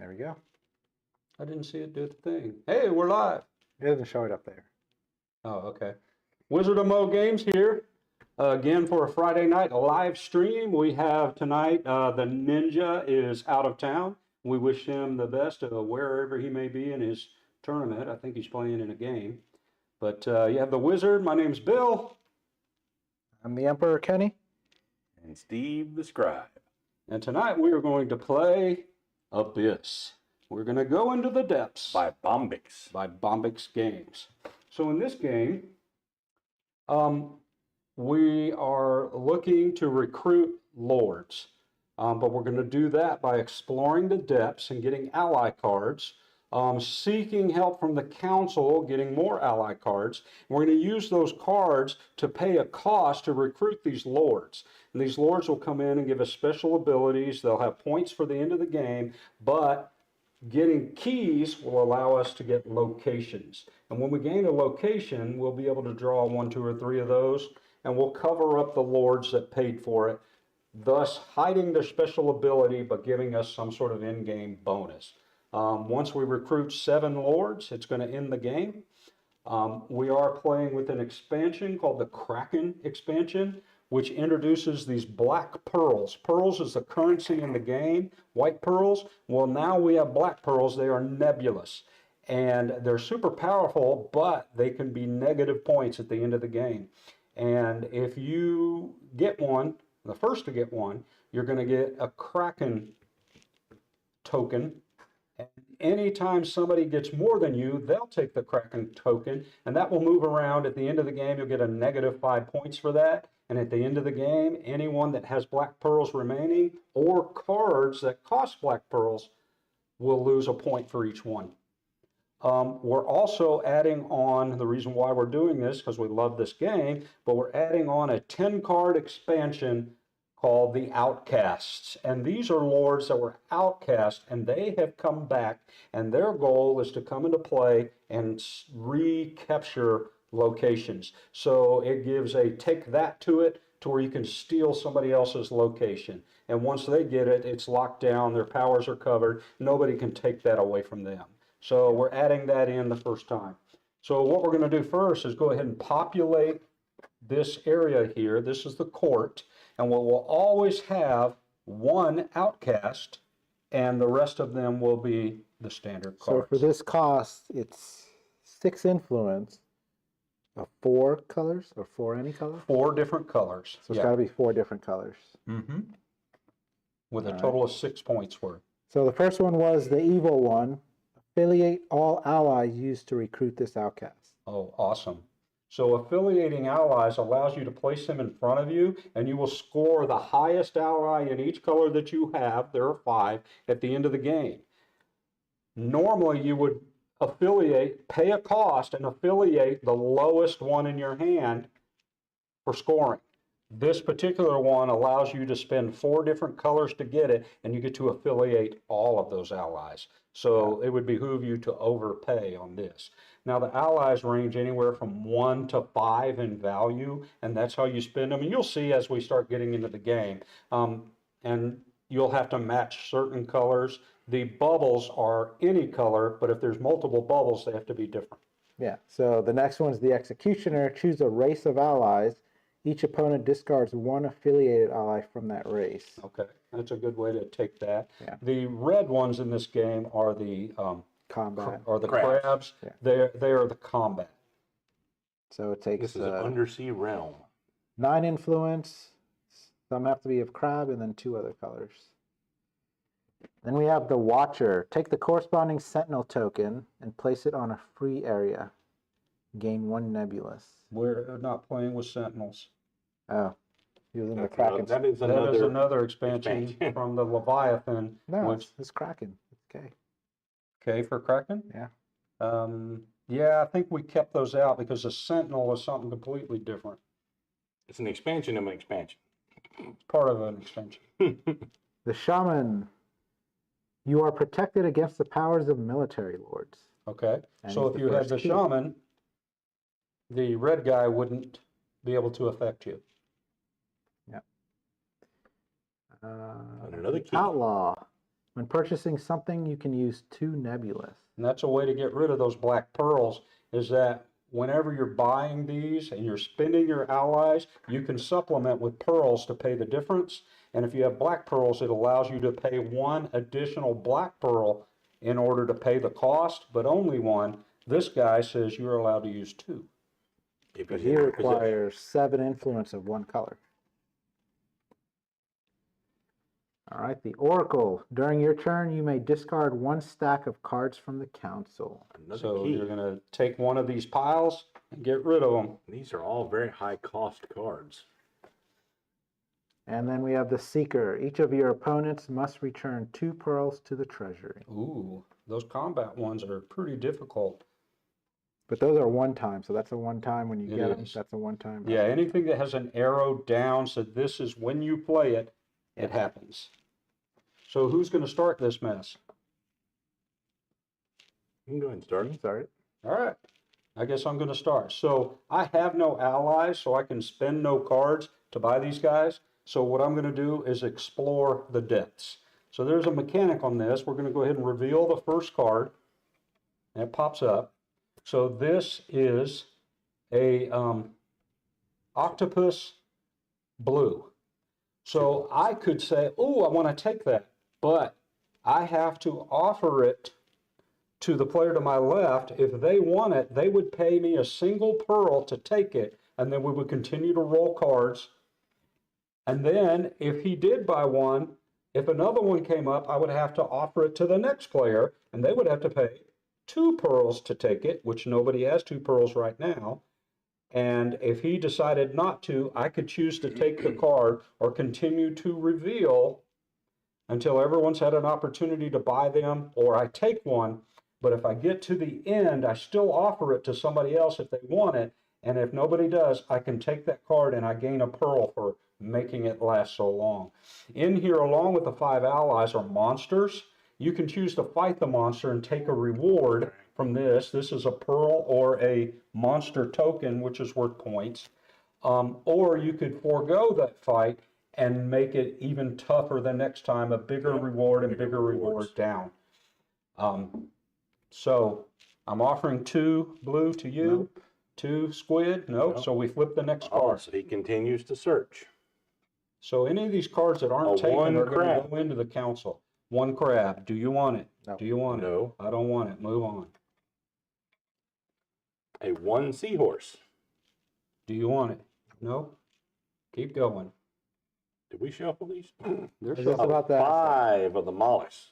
There we go. I didn't see it do the thing. Hey, we're live. It doesn't show it up there. Oh, okay. Wizard of Mo Games here again for a Friday night live stream. We have tonight the Ninja is out of town. We wish him the best wherever he may be in his tournament. I think he's playing in a game. But you have the Wizard. My name's Bill. I'm the Emperor Kenny. And Steve the Scribe. And tonight we are going to play Abyss. We're going to go into the depths. By Bombix. By Bombix Games. So in this game, we are looking to recruit lords. But we're going to do that by exploring the depths and getting ally cards, seeking help from the council, getting more ally cards. And we're going to use those cards to pay a cost to recruit these lords. And these lords will come in and give us special abilities. They'll have points for the end of the game, but getting keys will allow us to get locations. And when we gain a location, we'll be able to draw 1, 2, or 3 of those, and we'll cover up the lords that paid for it, thus hiding their special ability but giving us some sort of in-game bonus. Once we recruit 7 lords, it's going to end the game. We are playing with an expansion called the Kraken expansion, which introduces these black pearls. Pearls is the currency in the game, white pearls. Well, now we have black pearls. They are nebulous, and they're super powerful, but they can be negative points at the end of the game. And if you get one, the first to get one, you're going to get a Kraken token. And anytime somebody gets more than you, they'll take the Kraken token, and that will move around. At the end of the game, you'll get a -5 points for that. And at the end of the game, anyone that has black pearls remaining or cards that cost black pearls will lose a point for each one. We're also adding on, the reason why we're doing this, because we love this game, but we're adding on a 10-card expansion called the Outcasts. And these are lords that were outcast, and they have come back, and their goal is to come into play and recapture locations. So it gives a take that to it, to where you can steal somebody else's location. And once they get it, it's locked down, their powers are covered, nobody can take that away from them. So we're adding that in the first time. So what we're going to do first is go ahead and populate this area here. This is the court, and we'll always have 1 outcast, and the rest of them will be the standard cards. So for this cost, it's 6 influence of 4 colors, or 4 any color? 4 different colors. So it's got to be 4 different colors. Mm-hmm. With a total of 6 points worth. So the first one was the evil one. Affiliate all allies used to recruit this outcast. Oh, awesome. So affiliating allies allows you to place them in front of you, and you will score the highest ally in each color that you have. There are 5 at the end of the game. Normally you would affiliate, pay a cost, and affiliate the lowest one in your hand for scoring. This particular one allows you to spend 4 different colors to get it, and you get to affiliate all of those allies. So it would behoove you to overpay on this. Now the allies range anywhere from 1 to 5 in value, and that's how you spend them. And you'll see as we start getting into the game. And you'll have to match certain colors. The bubbles are any color, but if there's multiple bubbles, they have to be different. Yeah, so the next one's the Executioner. Choose a race of allies. Each opponent discards 1 affiliated ally from that race. Okay, that's a good way to take that. Yeah. The red ones in this game are the Combat. or the crabs. Yeah. They are the combat. So it takes This is an undersea realm. 9 influence. Some have to be of crab, and then 2 other colors. Then we have the Watcher. Take the corresponding Sentinel token and place it on a free area. Gain 1 nebulous. We're not playing with sentinels. Oh, using the That's Kraken. That is That is another another expansion from the Leviathan. No, which, it's Kraken. It's okay. okay, for Kraken? Yeah. Yeah, I think we kept those out because a sentinel is something completely different. It's an expansion of an expansion. It's part of an expansion. The Shaman. You are protected against the powers of military lords. Okay, And so he's if the you had first the key. shaman, the red guy wouldn't be able to affect you. Yeah. And another key. Outlaw. When purchasing something, you can use 2 nebulous. And that's a way to get rid of those black pearls, is that whenever you're buying these and you're spending your allies, you can supplement with pearls to pay the difference. And if you have black pearls, it allows you to pay 1 additional black pearl in order to pay the cost, but only 1. This guy says you're allowed to use 2. If But he's he in your possession. requires 7 influence of 1 color. All right, the Oracle. During your turn, you may discard 1 stack of cards from the council. Another So key. you're going to take one of these piles and get rid of them. These are all very high cost cards. And then we have the Seeker. Each of your opponents must return 2 pearls to the treasury. Ooh, those combat ones are pretty difficult. But those are one time, so that's a one time when you It get them. is. That's a one time. Yeah, anything that has an arrow down, so this is when you play it, it happens. So who's going to start this mess? You can go ahead and start. Sorry. All right, I guess I'm going to start. So I have no allies, so I can spend no cards to buy these guys. So what I'm going to do is explore the depths. So there's a mechanic on this. We're going to go ahead and reveal the first card. And it pops up. So this is a octopus blue. So I could say, oh, I want to take that, but I have to offer it to the player to my left. If they want it, they would pay me a single pearl to take it, and then we would continue to roll cards. And then if he did buy one, if another one came up, I would have to offer it to the next player, and they would have to pay 2 pearls to take it, which nobody has 2 pearls right now. And if he decided not to, I could choose to take the card or continue to reveal until everyone's had an opportunity to buy them, or I take one. But if I get to the end, I still offer it to somebody else if they want it. And if nobody does, I can take that card and I gain a pearl for making it last so long. In here, along with the 5 allies, are monsters. You can choose to fight the monster and take a reward from this. This is a pearl or a monster token, which is worth points. Or you could forego that fight and make it even tougher the next time, a bigger reward and bigger reward down. So I'm offering 2 blue to you, Nope. 2 squid. Nope. Nope. So we flip the next Oh, card. so he continues to search. So any of these cards that aren't A taken 1 are going to crab. go into the council. 1 crab. Do you want it? No. Do you want it? No. I don't want it. Move on. A 1 seahorse. Do you want it? No? Keep going. Did we shuffle these? They're Is this shuffled. about that? 5 of the mollusks.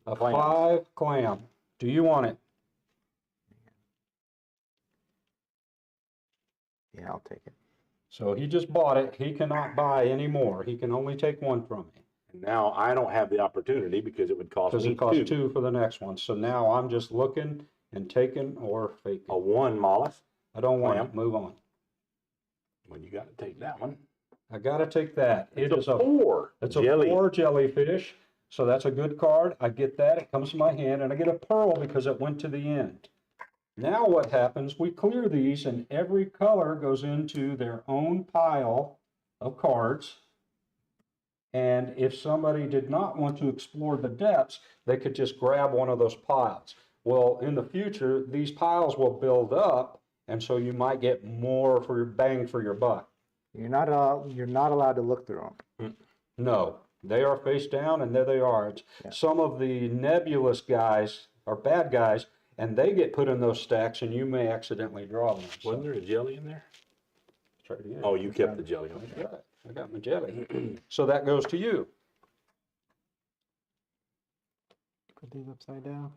A clams. 5 clam. Do you want it? Yeah, I'll take it. So he just bought it. He cannot buy any more. He can only take 1 from me. And now I don't have the opportunity because it would cost Because me it costs 2. 2 for the next one. So now I'm just looking and taking or faking. A 1 mollusk. I don't want clam. it. Move on. Well, you got to take that one. I got to take that. It is a 4. It's jelly. a 4 jellyfish, so that's a good card. I get that. It comes to my hand, and I get a pearl because it went to the end. Now what happens, we clear these, and every color goes into their own pile of cards. And if somebody did not want to explore the depths, they could just grab one of those piles. Well, in the future, these piles will build up, and so you might get more for your bang for your buck. You're not allowed to look through them. No, they are face down, and there they are. It's Yeah. Some of the nebulous guys are bad guys, and they get put in those stacks, and you may accidentally draw them. So, Wasn't there a jelly in there? try it again. Oh, you kept the jelly. That's Okay. right. I got my jelly. So that goes to you. Put these upside down.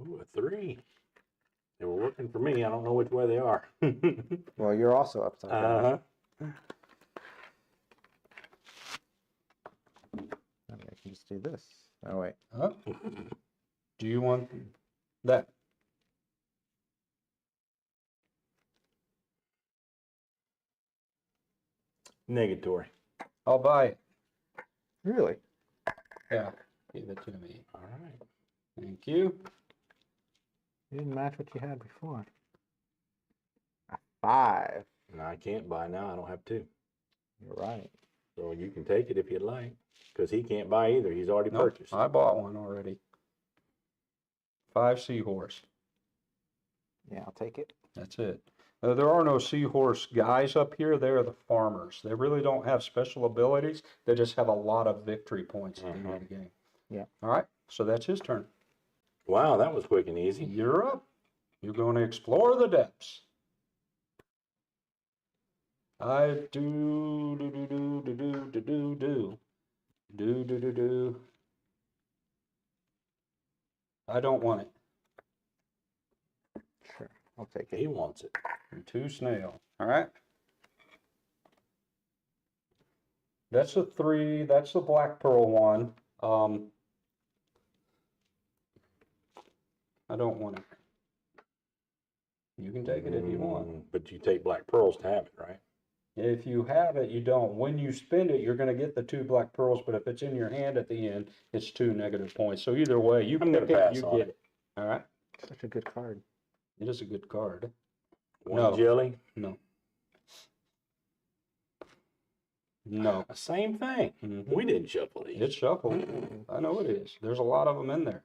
Ooh, a 3. They were working for me. I don't know which way they are. Well, you're also upside down. Uh-huh. I can just do this. Oh wait. Huh? Do you want that? Negatory. I'll buy it. Really? Yeah, give it to me. All right. Thank you. You didn't match what you had before. A 5. And I can't buy now. I don't have 2. You're right. So you can take it if you'd like, because he can't buy either. He's already Nope, purchased. I bought one already. 5 seahorse. Yeah, I'll take it. That's it. There are no seahorse guys up here. They're the farmers. They really don't have special abilities. They just have a lot of victory points at the end of the game. Yeah. All right. So that's his turn. Wow, that was quick and easy. You're up. You're going to explore the depths. I do. I don't want it. Sure, I'll take He it. wants it. You're 2 snail. All right. That's a 3. That's the black pearl one. I don't want it. You can take it if you want. But you take black pearls to have it, right? If you have it, you don't. When you spend it, you're going to get the 2 black pearls, but if it's in your hand at the end, it's 2 negative points. So either way, you I'm pick gonna it, pass you on get it. it. All right. Such a good card. It is a good card. One No. jelly. No. No. Same thing. Mhm. We didn't shuffle these. It's shuffled. I know it is. There's a lot of them in there.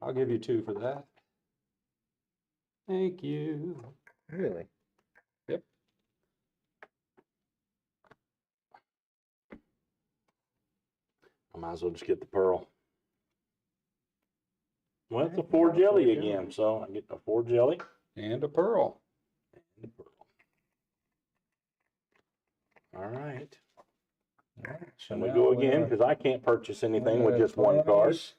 I'll give you 2 for that. Thank you. Really? Yep. I might as well just get the pearl. Well, it's a Okay, 4 got a 4 jelly jelly. again, so I get a 4 jelly And a pearl. and a pearl. All right. So And we now go we again have- because I can't purchase anything we with have just one card. 20s.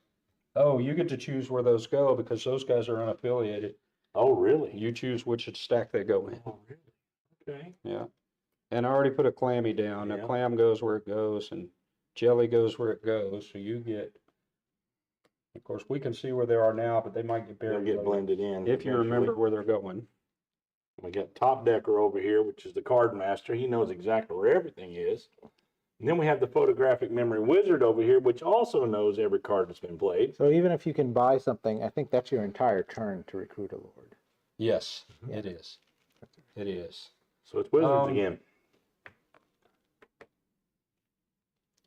Oh, you get to choose where those go because those guys are unaffiliated. Oh, really? You choose which stack they go in. Oh, really? Okay. Yeah. And I already put a clammy down. Yeah. A clam goes where it goes and jelly goes where it goes. So you get, of course, we can see where they are now, but they might get They'll buried get later. blended in. If you eventually. remember where they're going. We got Top Decker over here, which is the card master. He knows exactly where everything is. And then we have the photographic memory wizard over here, which also knows every card that's been played. So even if you can buy something, I think that's your entire turn to recruit a lord. Yes, Yeah. it is. It is. So it's wizards Um, again.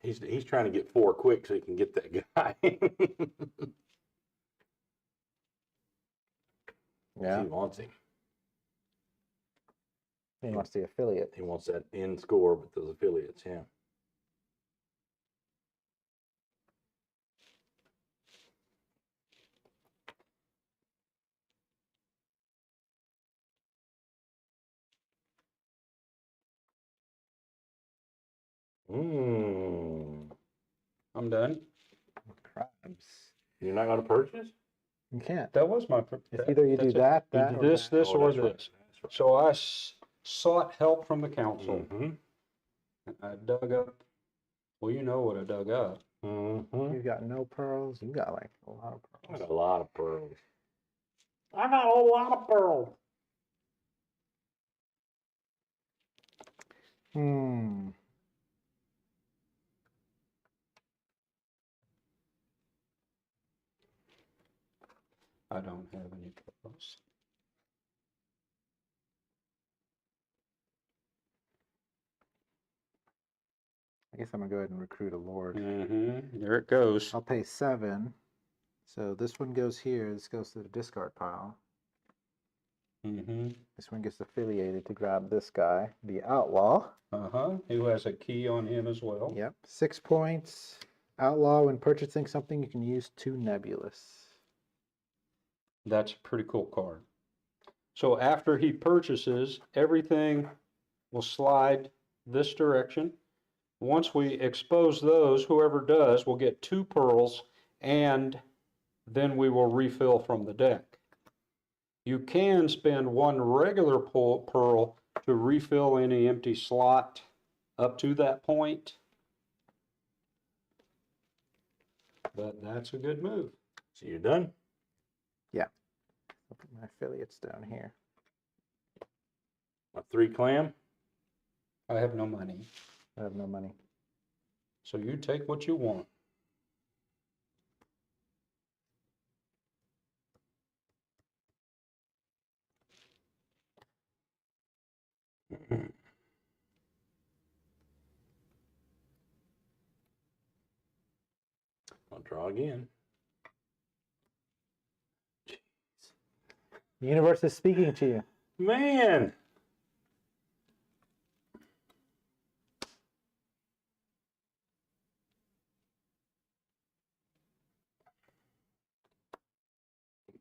He's trying to get 4 quick so he can get that guy. Yeah. He wants him. He wants the affiliate. He wants that end score with those affiliates, yeah. I'm done. Crabs. You're not going to purchase? You can't. That was my. It's either you do that's it. that, You that, do or this, that. this, Oh, or that's right. this. That's right. So I sought help from the council. Mm-hmm. I dug up. Well, you know what I dug up. Mm-hmm. You got no pearls. You got like a lot of I pearls. got a lot of pearls. I got a whole lot of pearls. Hmm. I don't have any pearls. I guess I'm gonna go ahead and recruit a lord. Mm-hmm. There it goes. I'll pay 7. So this one goes here. This goes to the discard pile. Mm-hmm. This one gets affiliated to grab this guy, the outlaw. Uh-huh. Who has a key on him as well. Yep. 6 points. Outlaw, when purchasing something, you can use 2 nebulous. That's a pretty cool card. So after he purchases, everything will slide this direction. Once we expose those, whoever does will get 2 pearls, and then we will refill from the deck. You can spend 1 regular pearl to refill any empty slot up to that point. But that's a good move. So you're done? I'll put my affiliates down here. A 3 clam? I have no money. I have no money. So you take what you want. Draw again. Jeez. The universe is speaking to you. Man!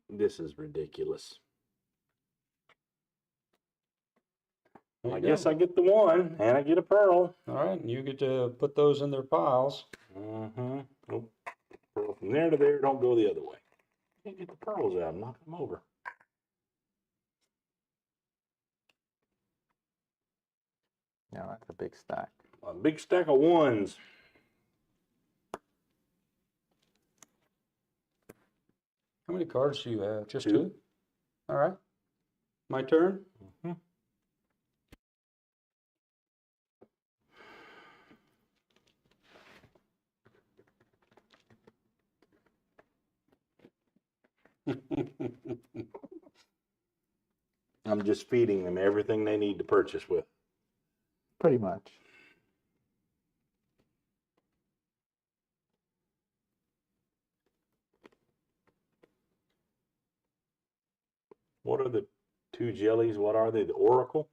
This is ridiculous. There I you guess go. I get the one, and I get a pearl. All right, and you get to put those in their piles. Mm-hmm. Oh, pearl from there to there, don't go the other way. Can't get the pearls out, knock them over. No, that's a big stack. A big stack of ones. How many cards do you have? Just Two. two? All right. My turn? Mhm. I'm just feeding them everything they need to purchase with. Pretty much. What are the two jellies? What are they? The Oracle?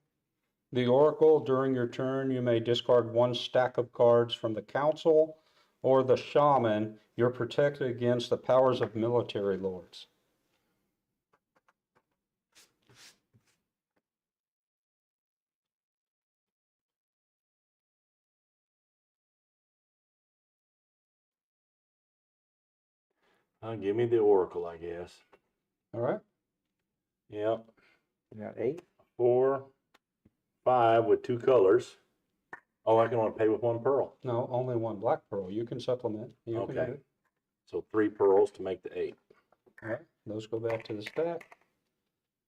The Oracle, during your turn, you may discard one stack of cards from the Council, or the Shaman. You're protected against the powers of military lords. Give me the Oracle, I guess. All right. Yep. You got 8? 4, 5 with 2 colors. Oh, I can only pay with 1 pearl. No, only one black pearl. You can supplement. You can do Okay. it. So 3 pearls to make the 8. All right. Those go back to the stack.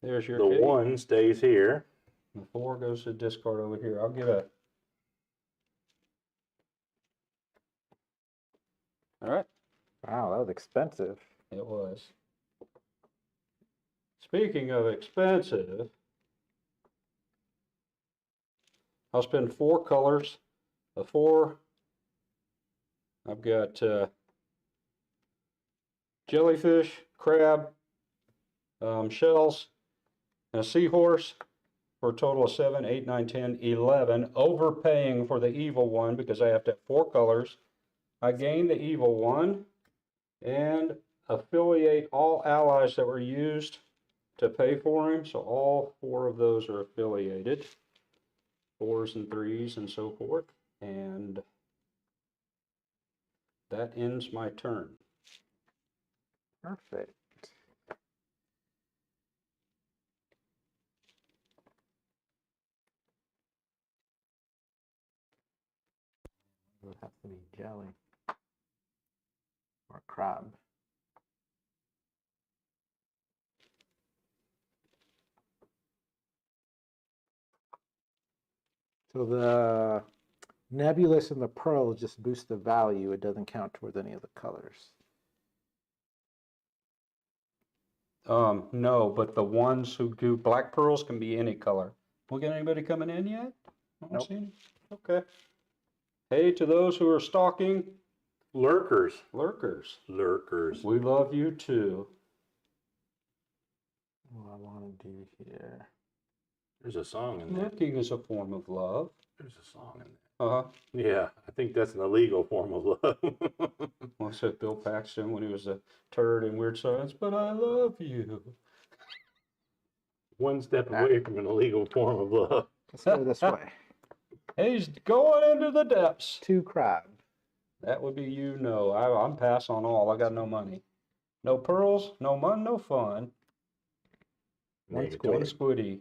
There's your The 8. 1 stays here. The 4 goes to discard over here. I'll get a. All right. Wow, that was expensive. It was. Speaking of expensive, I'll spend 4 colors. The 4, I've got jellyfish, crab, shells, and a seahorse for a total of 7, 8, 9, 10, 11. Overpaying for the evil one because I have to have 4 colors. I gain the evil one and affiliate all allies that were used to pay for him. So all 4 of those are affiliated. 4s and 3s and so forth. And that ends my turn. Perfect. It would have to be jelly. Or crab. So the nebulous and the pearl just boost the value. It doesn't count towards any of the colors. No, but the ones who do black pearls can be any color. We got anybody coming in yet? I don't Nope. see any. Okay. Hey, to those who are stalking, Lurkers. lurkers, Lurkers. we love you too. What I want to do here. There's a song in there. Lurking is a form of love. There's a song in there. Uh-huh. Yeah, I think that's an illegal form of love. Well, I said Bill Paxton when he was a turd in Weird Science, but I love you. One step away from an illegal form of love. Let's go this way. He's going into the depths. 2 crab. That would be you, no. I'm pass on all. I got no money. No pearls, no money, no fun. One Negative. squid. One squiddy.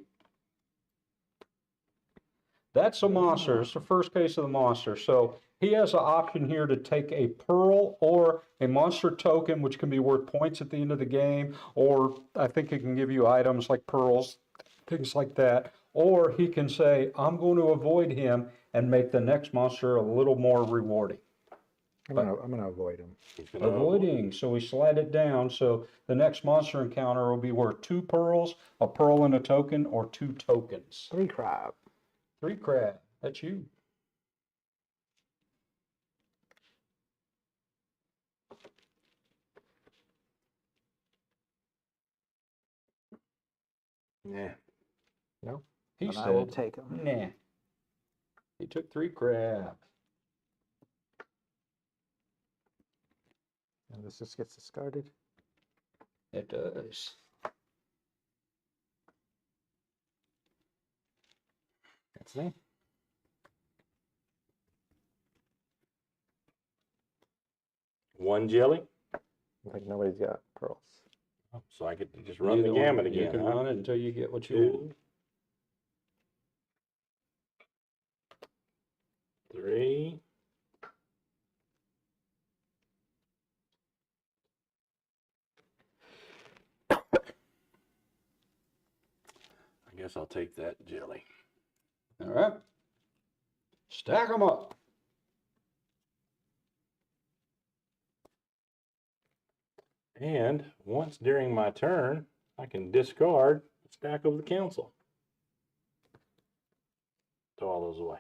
That's a monster. It's the first case of the monster. So he has an option here to take a pearl or a monster token, which can be worth points at the end of the game, or I think it can give you items like pearls, things like that. Or he can say, I'm going to avoid him and make the next monster a little more rewarding. I'm gonna avoid him. He's gonna Avoiding, so we slide it down. So the next monster encounter will be worth 2 pearls, a pearl and a token, or 2 tokens. 3 crab. 3 crab. That's you. Yeah. No? He Then said, I will take them. nah. He took 3 crab. And this just gets discarded. It does. That's me. One jelly. Like nobody's got pearls. So I get to just run the Neither one. gamut You again, can huh? run it until you get what you want. 2, 3. I guess I'll take that jelly. All right. Stack them up. And once during my turn, I can discard a stack of the council. Throw all those away.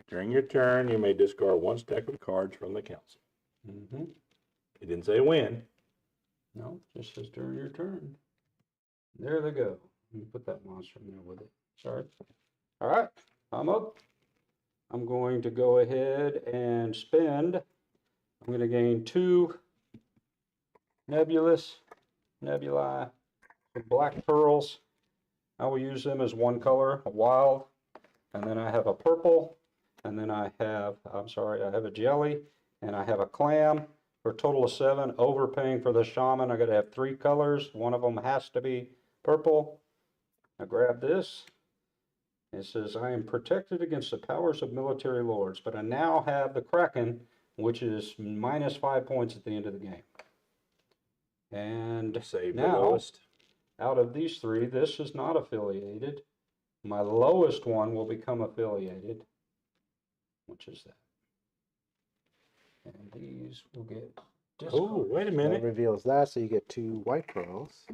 During your turn, you may discard 1 stack of cards from the council. Mm-hmm. It didn't say when. No, just says during your turn. There they go. Let me put that monster in there with it. Sorry. All right, I'm up. I'm going to go ahead and spend. I'm going to gain 2 nebulae, some black pearls. I will use them as 1 color, a wild, and then I have a purple, and then I have, I have a jelly, and I have a clam for a total of 7. Overpaying for the shaman, I got to have 3 colors. One of them has to be purple. I grab this. It says, I am protected against the powers of military lords, but I now have the Kraken, which is -5 points at the end of the game. And Save the now, lowest. out of these 3, this is not affiliated. My lowest one will become affiliated, which is that. And these will get Oh, discarded. wait a That minute. reveals that, so you get 2 white pearls.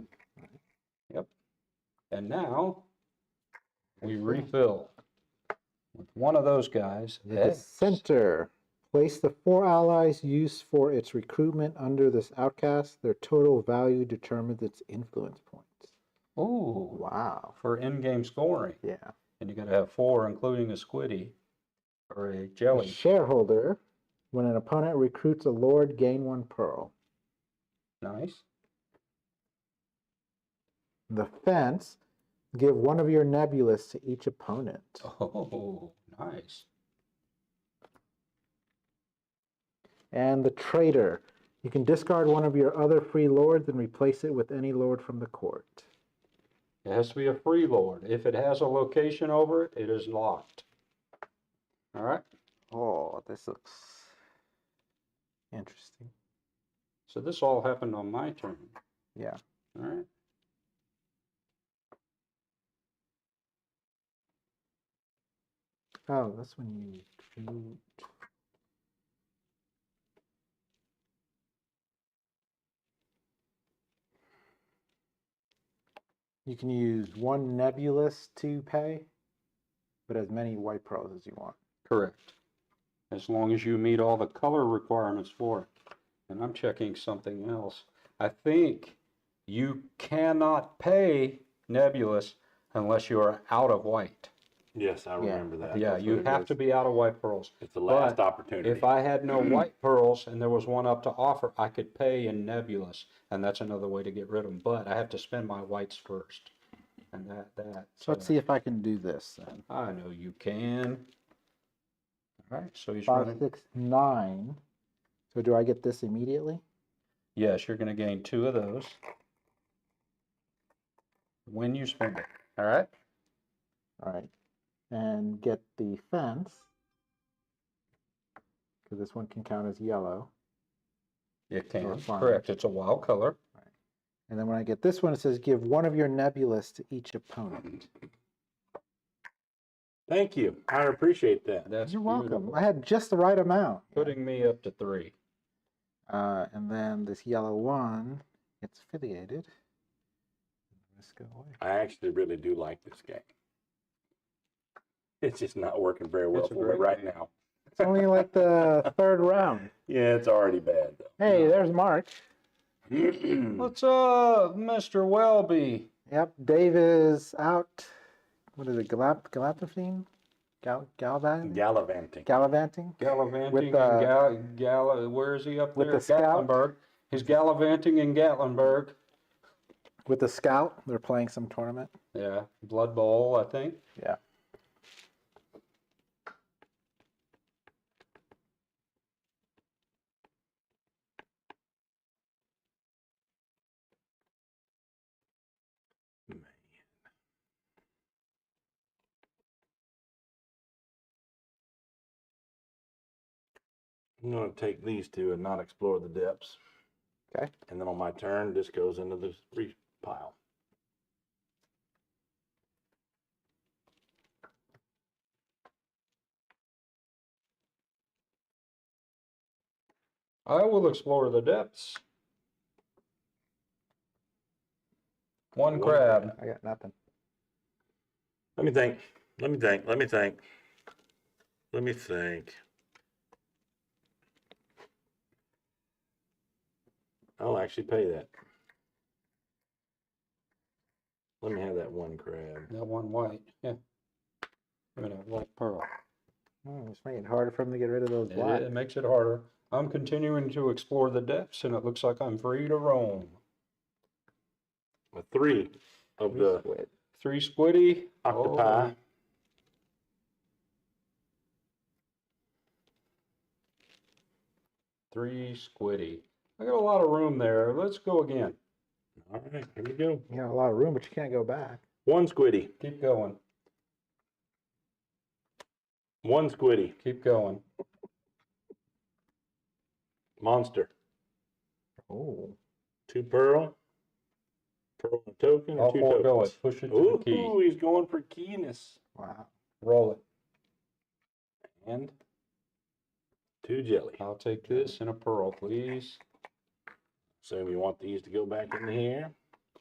Yep. And now we refill with one of those guys. The center. Place the 4 allies used for its recruitment under this outcast. Their total value determines its influence points. Ooh. Wow. For in-game scoring. Yeah. And you got to have 4, including a squiddy or a A jelly. shareholder. When an opponent recruits a lord, gain 1 pearl. Nice. The fence. Give 1 of your nebulas to each opponent. Oh, nice. And the traitor. You can discard 1 of your other free lords and replace it with any lord from the court. It has to be a free lord. If it has a location over it, it is locked. All right. Oh, this looks interesting. So this all happened on my turn. Yeah. All right. Oh, that's when you recruit. You can use 1 nebulous to pay, but as many white pearls as you want. Correct. As long as you meet all the color requirements for it. And I'm checking something else. I think you cannot pay nebulous unless you are out of white. Yes, I remember that. Yeah, That's you what it have is. to be out of white pearls. It's the last But opportunity. if I had no white pearls and there was 1 up to offer, I could pay in nebulous, and that's another way to get rid of them. But I have to spend my whites first, and So let's see if I can do this then. I know you can. All right, so he's 5, running. 6, 9. So do I get this immediately? Yes, you're going to gain 2 of those when you spend it. All right. All right. And get the fence, because this one can count as yellow. It can. farmers. Correct. It's a wild color. Right. And then when I get this one, it says give 1 of your nebulas to each opponent. Thank you. I appreciate that. That's You're welcome. beautiful. I had just the right amount. Putting me up to 3. And then this yellow one gets affiliated. Let's go away. I actually really do like this game. It's just not working very well It's a for me great right game. now. It's only like the 3rd round. Yeah, it's already bad though. Hey, there's Mark. What's up, Mr. Welby? Yep, Dave is out. What is it? Galapagos? Gallivanting? Gallivanting. Gallivanting? Gallivanting With, and where is he up with there? the scout? Gatlinburg. He's gallivanting in Gatlinburg. With the scout, they're playing some tournament. Yeah, Blood Bowl, I think. Yeah. I'm going to take these two and not explore the depths. Okay. And then on my turn, this goes into the free pile. I will explore the depths. One crab. I got nothing. Let me think. Let me think. Let me think. Let me think. I'll actually pay that. Let me have that one crab. That one white. Yeah. I mean, a white pearl. It's making it harder for them to get rid of those black. It makes it harder. I'm continuing to explore the depths, and it looks like I'm free to roam. A 3 of the Squid. 3 squiddy. octopi. Oh. 3 squiddy. I got a lot of room there. Let's go again. All right, here we go. You got a lot of room, but you can't go back. 1 squiddy. Keep going. 1 squiddy. Keep going. Monster. Oh. 2 pearl. Pearl and a token, I'll and 2 forego tokens. it. Push it to Ooh, the key. he's going for keyness. Wow. Roll it. And 2 jelly. I'll take this and a pearl, please. So we want these to go back in here.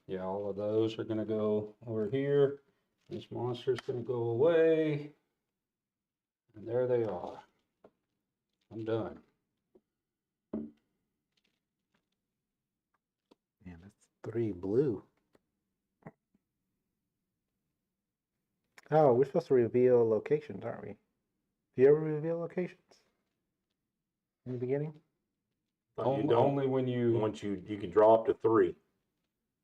Yeah, all of those are going to go over here. This monster's going to go away. And there they are. I'm done. Man, that's 3 blue. Oh, we're supposed to reveal locations, aren't we? Do you ever reveal locations? In the beginning? You don't. Only when you Once you can draw up to 3.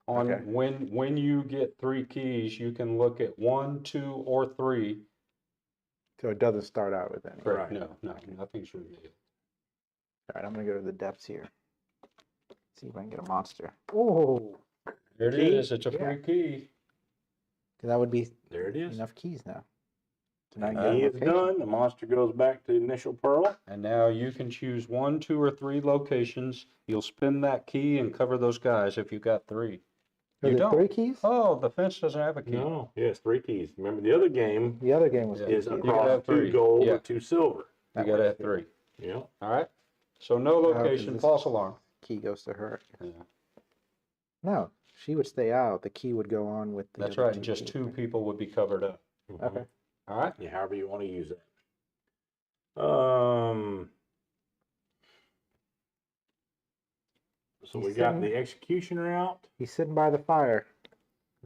on Okay. when you get 3 keys, you can look at 1, 2, or 3. So it doesn't start out with any. Right. No, nothing's revealed. All right, I'm going to go to the depths here. See if I can get a monster. Oh, There it Key? is. It's a free key. that would be There it is. enough keys now. To not And get a he is location. done. The monster goes back to initial pearl. And now you can choose 1, 2, or 3 locations. You'll spin that key and cover those guys if you got 3. Is You it don't. 3 keys? Oh, the fence doesn't have a key. No, yes, 3 keys. Remember the other game The other game was Yeah. 2 is keys. gotta across have 2 3. gold Yeah. or 2 silver. You got to have 3. Yeah. All right. So no location, this- false alarm. Key goes to her. Yeah. No, she would stay out. The key would go on with the That's other right. 2 And just keys. 2 people would be covered up. Mhm. Okay. All right. Yeah, however you want to use it. So we got the executioner out. He's sitting by the fire.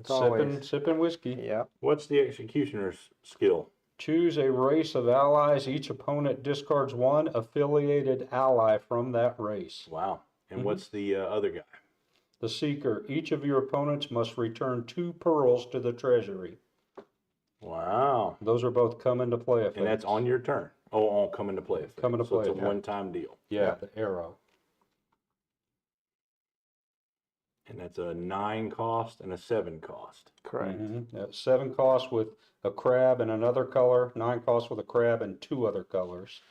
As always. Sipping whiskey. Yep. What's the executioner's skill? Choose a race of allies. Each opponent discards 1 affiliated ally from that race. Wow. And Mhm. what's the other guy? The seeker. Each of your opponents must return 2 pearls to the treasury. Wow. Those are both come into play effects. And that's on your turn. Oh, come into play. Come into so play it's a effect. one-time deal. Yeah, the arrow. And that's a 9 cost and a 7 cost. Correct. Yeah, 7 costs with a crab and another color. 9 costs with a crab and 2 other colors.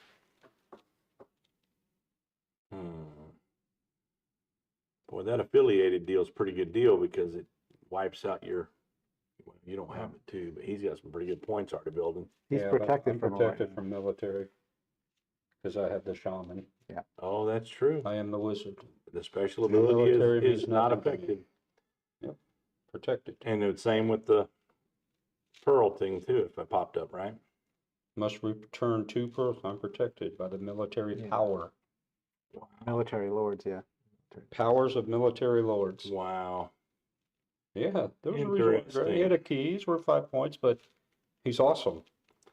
Boy, that affiliated deal is a pretty good deal because it wipes out your. Well, you don't have it too, but he's got some pretty good points already building. He's Yeah, but protected I'm from protected from military because I have the shaman. Oh, that's true. I am the wizard. The special The ability military is means not nothing to me. affected. Protected. And it's same with the pearl thing too, if it popped up, right? Must return 2 pearls. I'm protected by the military Yeah. power. Military lords, yeah. Powers of Military Lords. Wow. Yeah, those are results. He had a key. He's worth 5 points, but he's awesome.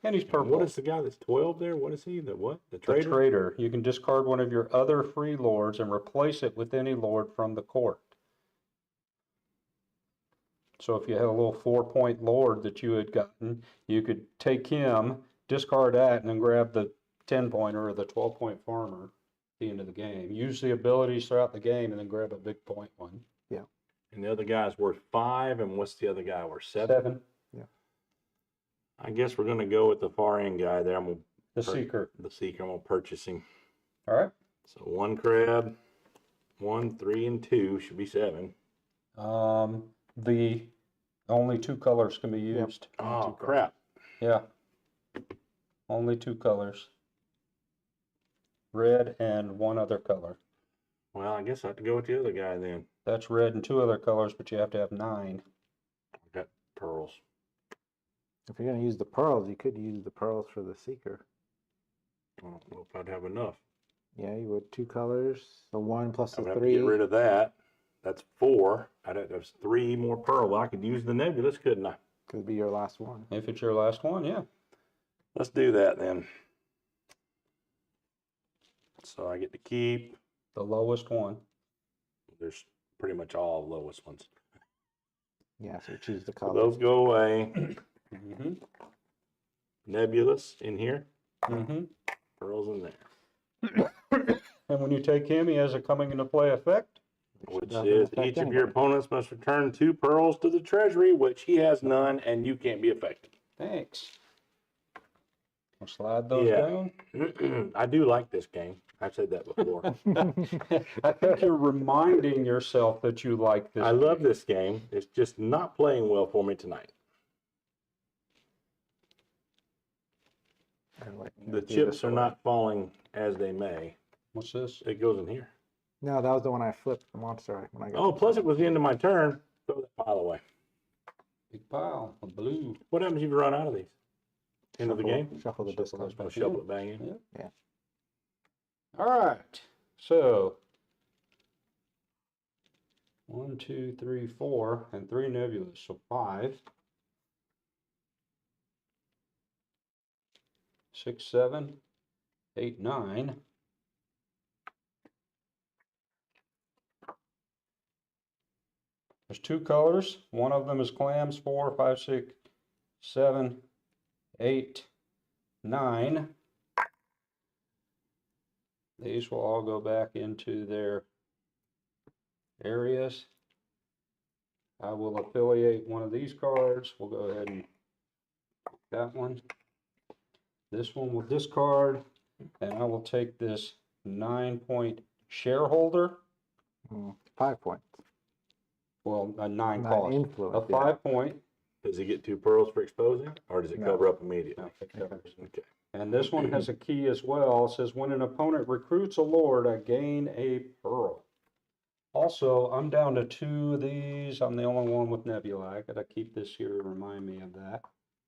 And he's purple. What is the guy that's 12 there? What is he? The what? The The traitor? traitor. You can discard one of your other free lords and replace it with any lord from the court. So if you had a little 4-point lord that you had gotten, you could take him, discard that, and then grab the 10-pointer or the 12-point farmer at the end of the game. Use the abilities throughout the game and then grab a big point one. Yeah. And the other guy's worth 5, and what's the other guy worth? 7? 7. Yeah. I guess we're gonna go with the far end guy there. The Seeker. The Seeker. I'm gonna purchase him. All right. So 1 crab, 1, 3, and 2 should be 7. The only 2 colors can be used. Oh crap! Yeah. Only 2 colors. Red and 1 other color. Well, I guess I have to go with the other guy then. That's red and 2 other colors, but you have to have 9. I got pearls. If you're gonna use the pearls, you could use the pearls for the Seeker. I don't know if I'd have enough. Yeah, you would 2 colors, the 1 plus I would the have to 3. get rid of that. That's 4. That's 3 more pearl. Well, I could use the nebulous, couldn't I? Could be your last one. If it's your last one, yeah. Let's do that then. So I get to keep. The lowest one. There's pretty much all lowest ones. Yeah, so choose the So color. those go away. Mm-hmm. Nebulous in here. Mm-hmm. Pearls in there. And when you take him, he has a coming into play effect. Which Doesn't is affect each of anybody. your opponents must return 2 pearls to the treasury, which he has none, and you can't be affected. Thanks. I'll slide those Yeah. down. I do like this game. I've said that before. I think you're reminding yourself that you like this. I love this game. It's just not playing well for me tonight. I like The do chips this are one. not falling as they may. What's this? It goes in here. No, that was the one I flipped the monster when I got. Oh, plus it was the end of my turn. Throw that pile away. Big pile of blue. What happens if you run out of these? End of the game? Shuffle the Shuffle discard. those I'll back shuffle in. it back in. Yeah. Yeah. All right. So 1, 2, 3, 4, and 3 nebulas. So 5, 6, 7, 8, 9. There's 2 colors. One of them is clams. 4, 5, 6, 7, 8, 9. These will all go back into their areas. I will affiliate one of these cards. We'll go ahead and pick that one. This one will discard, and I will take this 9-point shareholder. 5 points. Well, a 9 Not cost. influence. A 5-point. Does he get 2 pearls for exposing, or does it No. cover up immediately? No, it covers. Okay. And this one has a key as well. It says when an opponent recruits a lord, I gain a pearl. Also, I'm down to 2 of these. I'm the only one with nebula. I gotta keep this here to remind me of that.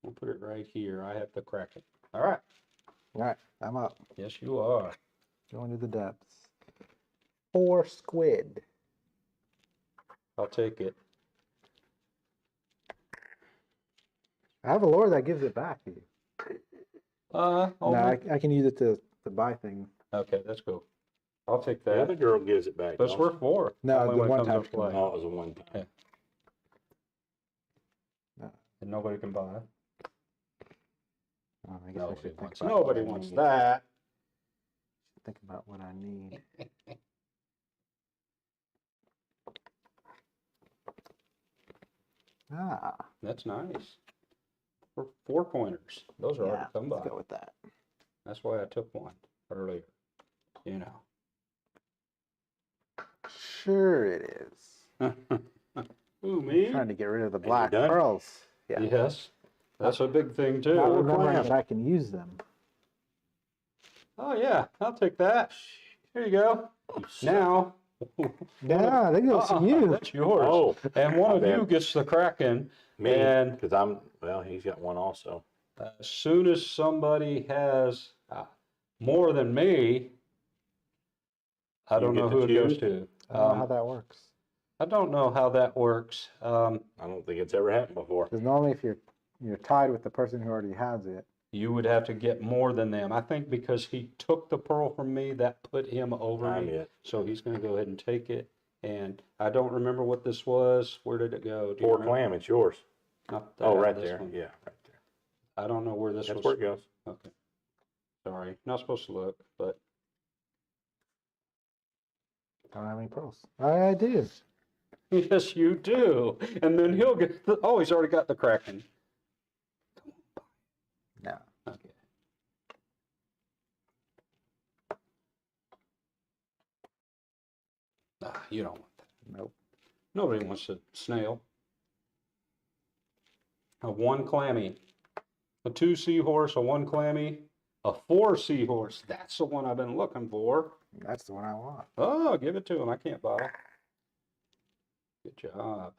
We'll put it right here. I have the Kraken. All right. All right, I'm up. Yes, you are. Going to the depths. 4 squid. I'll take it. I have a lore that gives it back to you. No, Only- I can use it to buy things. Okay, that's cool. I'll take The other that. girl gives it back. But it's don't worth 4. No, only the when it one comes time to she can play. she? Oh, it was a one time. And nobody can buy. Oh, I guess I Nobody should think wants. about Nobody what I wants need. that. Think about what I need. Ah, That's nice. 4 pointers. Those are hard yeah, to come by. let's go with that. That's why I took one earlier. You know. Sure it is. Ooh, me? Trying to get rid of the you black done? pearls. Yeah. Yes. That's a big thing too. Not we're remembering playing. that I can use them. Oh yeah, I'll take that. Here you go. Now. Yeah, they go to you. That's yours. Oh, And one my of you bad. gets the Kraken. me, And- because I'm, well, he's got one also. As soon as somebody has more than me, I You don't get know to who it goes choose? to. I don't know how that works. I don't know how that works. I don't think it's ever happened before. Because normally if you're tied with the person who already has it. You would have to get more than them. I think because he took the pearl from me, that put him over I'm me. it. So he's going to go ahead and take it. And I don't remember what this was. Where did it go? Do you Poor remember? clam, it's yours. Not Oh, that, right this there. one. Yeah, right there. I don't know where this That's was. where it goes. Okay. Sorry. Not supposed to look, but Don't have any pearls. I do. yes, you do. And then he'll get the, oh, he's already got the Kraken. No. Okay. Ah, you don't want that. Nope. Nobody wants a snail. A 1 clammy. A 2 seahorse, a 1 clammy, a 4 seahorse. That's the one I've been looking for. That's the one I want. Oh, give it to him. I can't bottle. Good job.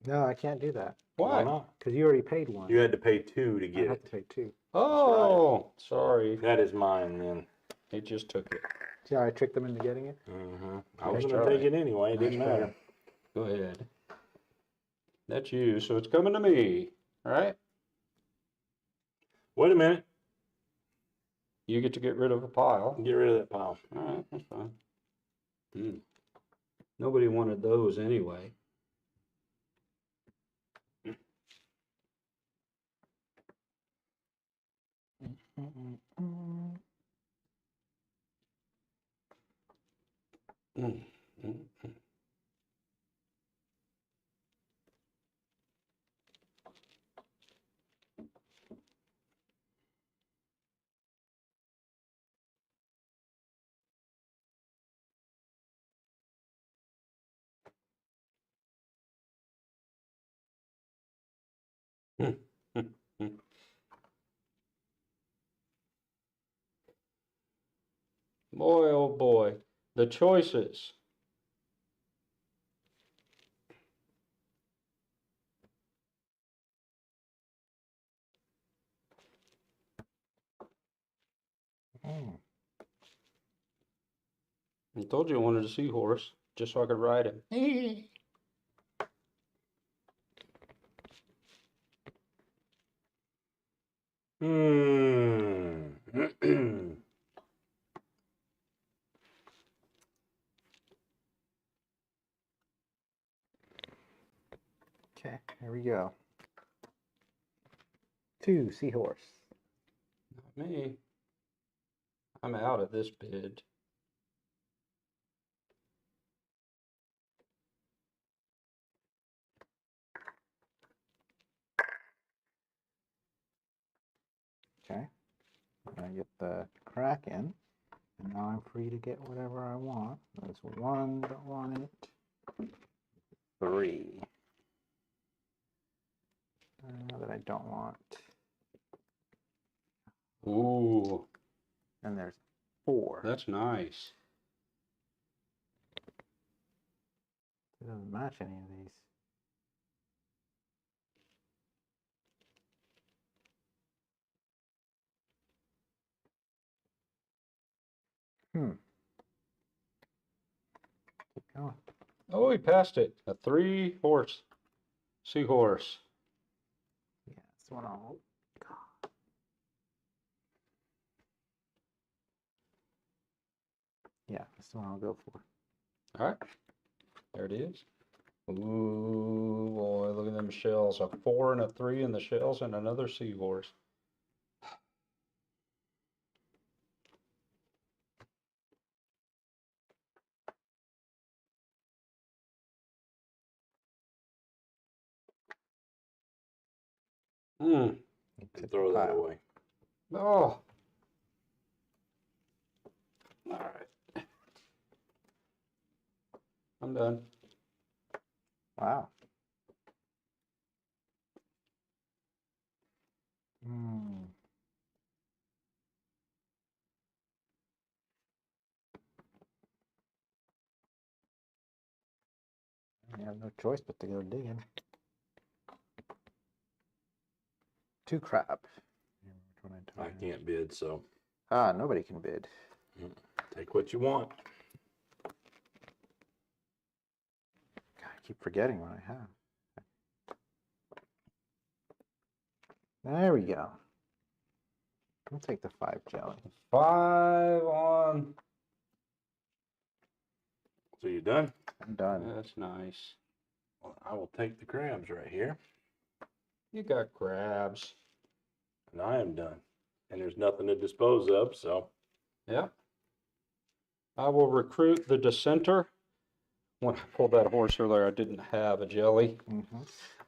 No, I can't do that. Why? not? Because you already paid one. You had to pay 2 to I get have it. to pay 2. Oh, sorry. That is mine then. He just took it. See how I tricked them into getting it? I was Nice going to try. take it anyway. It didn't Nice matter. try. Go ahead. That's you. So it's coming to me. All right? Wait a minute. You get to get rid of a pile. Get rid of that pile. All right, that's fine. Nobody wanted those anyway. Mm, mm, mm. Mm, mm, mm. Boy, oh boy, the choices. I told you I wanted a seahorse, just so I could ride him. Okay, here we go. 2 seahorse. Not me. I'm out of this bid. Okay. I get the Kraken. And now I'm free to get whatever I want. There's 1, don't want it. 3. That I don't want. Ooh, And there's 4. that's nice. It doesn't match any of these. Keep going. Oh, he passed it. A 3 horse. Seahorse. Yeah, that's the one I'll. Yeah, that's the one I'll go for. All right. There it is. Ooh, boy, look at them shells. A 4 and a 3 in the shells and another seahorse. Hmm. Throw that away. Oh. All right. I'm done. Wow. Hmm. I have no choice but to go digging. 2 crab. I can't bid, so Ah, nobody can bid. take what you want. keep forgetting what I have. There we go. I'll take the 5 jelly. 5 on. So you done? I'm done. That's nice. Well, I will take the crabs right here. You got crabs. And I am done. And there's nothing to dispose of, so. Yeah. I will recruit the dissenter. When I pulled that horse earlier, I didn't have a jelly.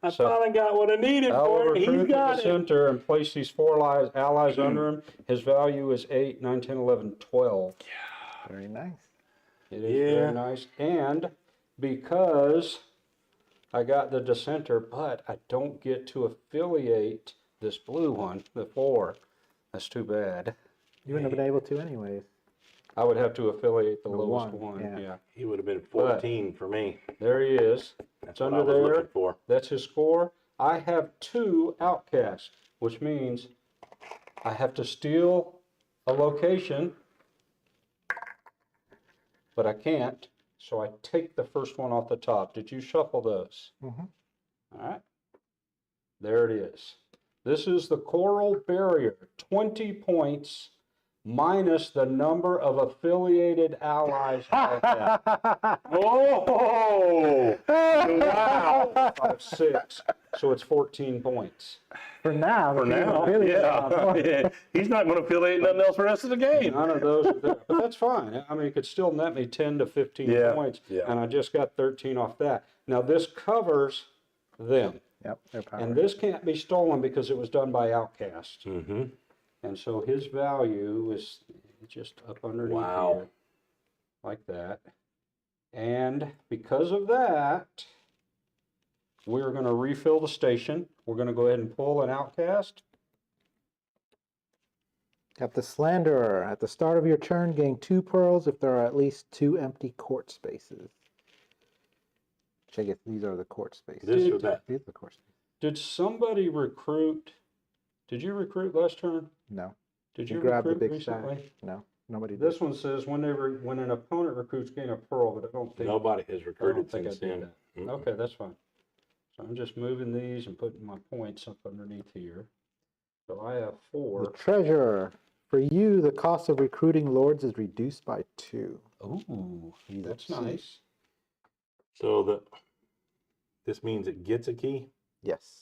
I So, finally got what I needed I will for it. He's recruit the got it. dissenter and place these 4 allies under him. His value is 8, 9, 10, 11, 12. Very nice. It is very nice. And because I got the dissenter, but I don't get to affiliate this blue one, the 4. That's too bad. You wouldn't have been able to anyways. I would have to affiliate the The lowest one, one. yeah. Yeah. He would have been 14 for me. There he is. That's It's what I under was there. looking for. That's his score. I have 2 outcasts, which means I have to steal a location, but I can't. So I take the first one off the top. Did you shuffle those? Mm-hmm. All right. There it is. This is the coral barrier. 20 points minus the number of affiliated allies I have. Oh! Wow! 5, 6. So it's 14 points. For now. For now, yeah. He's not going to affiliate nothing else for the rest of the game. None of those are there. But that's fine. I mean, it could still net me 10 to 15 points. Yeah. And I just got 13 off that. Now this covers them. Yep, they're powered. And this can't be stolen because it was done by Outcast. Mm-hmm. And so his value is just up underneath here, like that. And because of that, we're going to refill the station. We're going to go ahead and pull an Outcast. Got the Slanderer. At the start of your turn, gain 2 pearls if there are at least 2 empty court spaces. Check it. These are the court spaces. This or that? These are the court spaces. Did somebody recruit? Did you recruit last turn? No. Did You you grab the recruit big stack. recently? No. Nobody did. This one says when an opponent recruits, gain a pearl, but I don't think Nobody has I recruited don't think I since did then. that. Mm-mm. Okay, that's fine. So I'm just moving these and putting my points up underneath here. So I have The 4. Treasurer. For you, the cost of recruiting lords is reduced by 2. Ooh, Easy that's to see. nice. So this means it gets a key? Yes.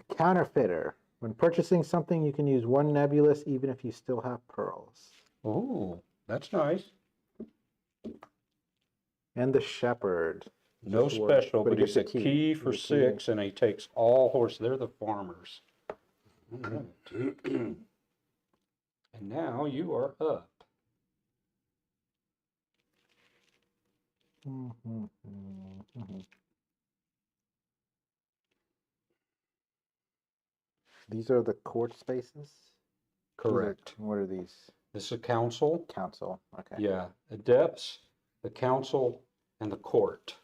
The Counterfeiter. When purchasing something, you can use 1 nebulous even if you still have pearls. Ooh, that's nice. And the Shepherd. No Just one, special, but but it he's gets a a key key. for He's a key. 6, and he takes all horses. They're the farmers. All right. And now you are up. These are the court spaces? Correct. What are these? This is a council. Council. Okay. Yeah, the depths, the council, and the court.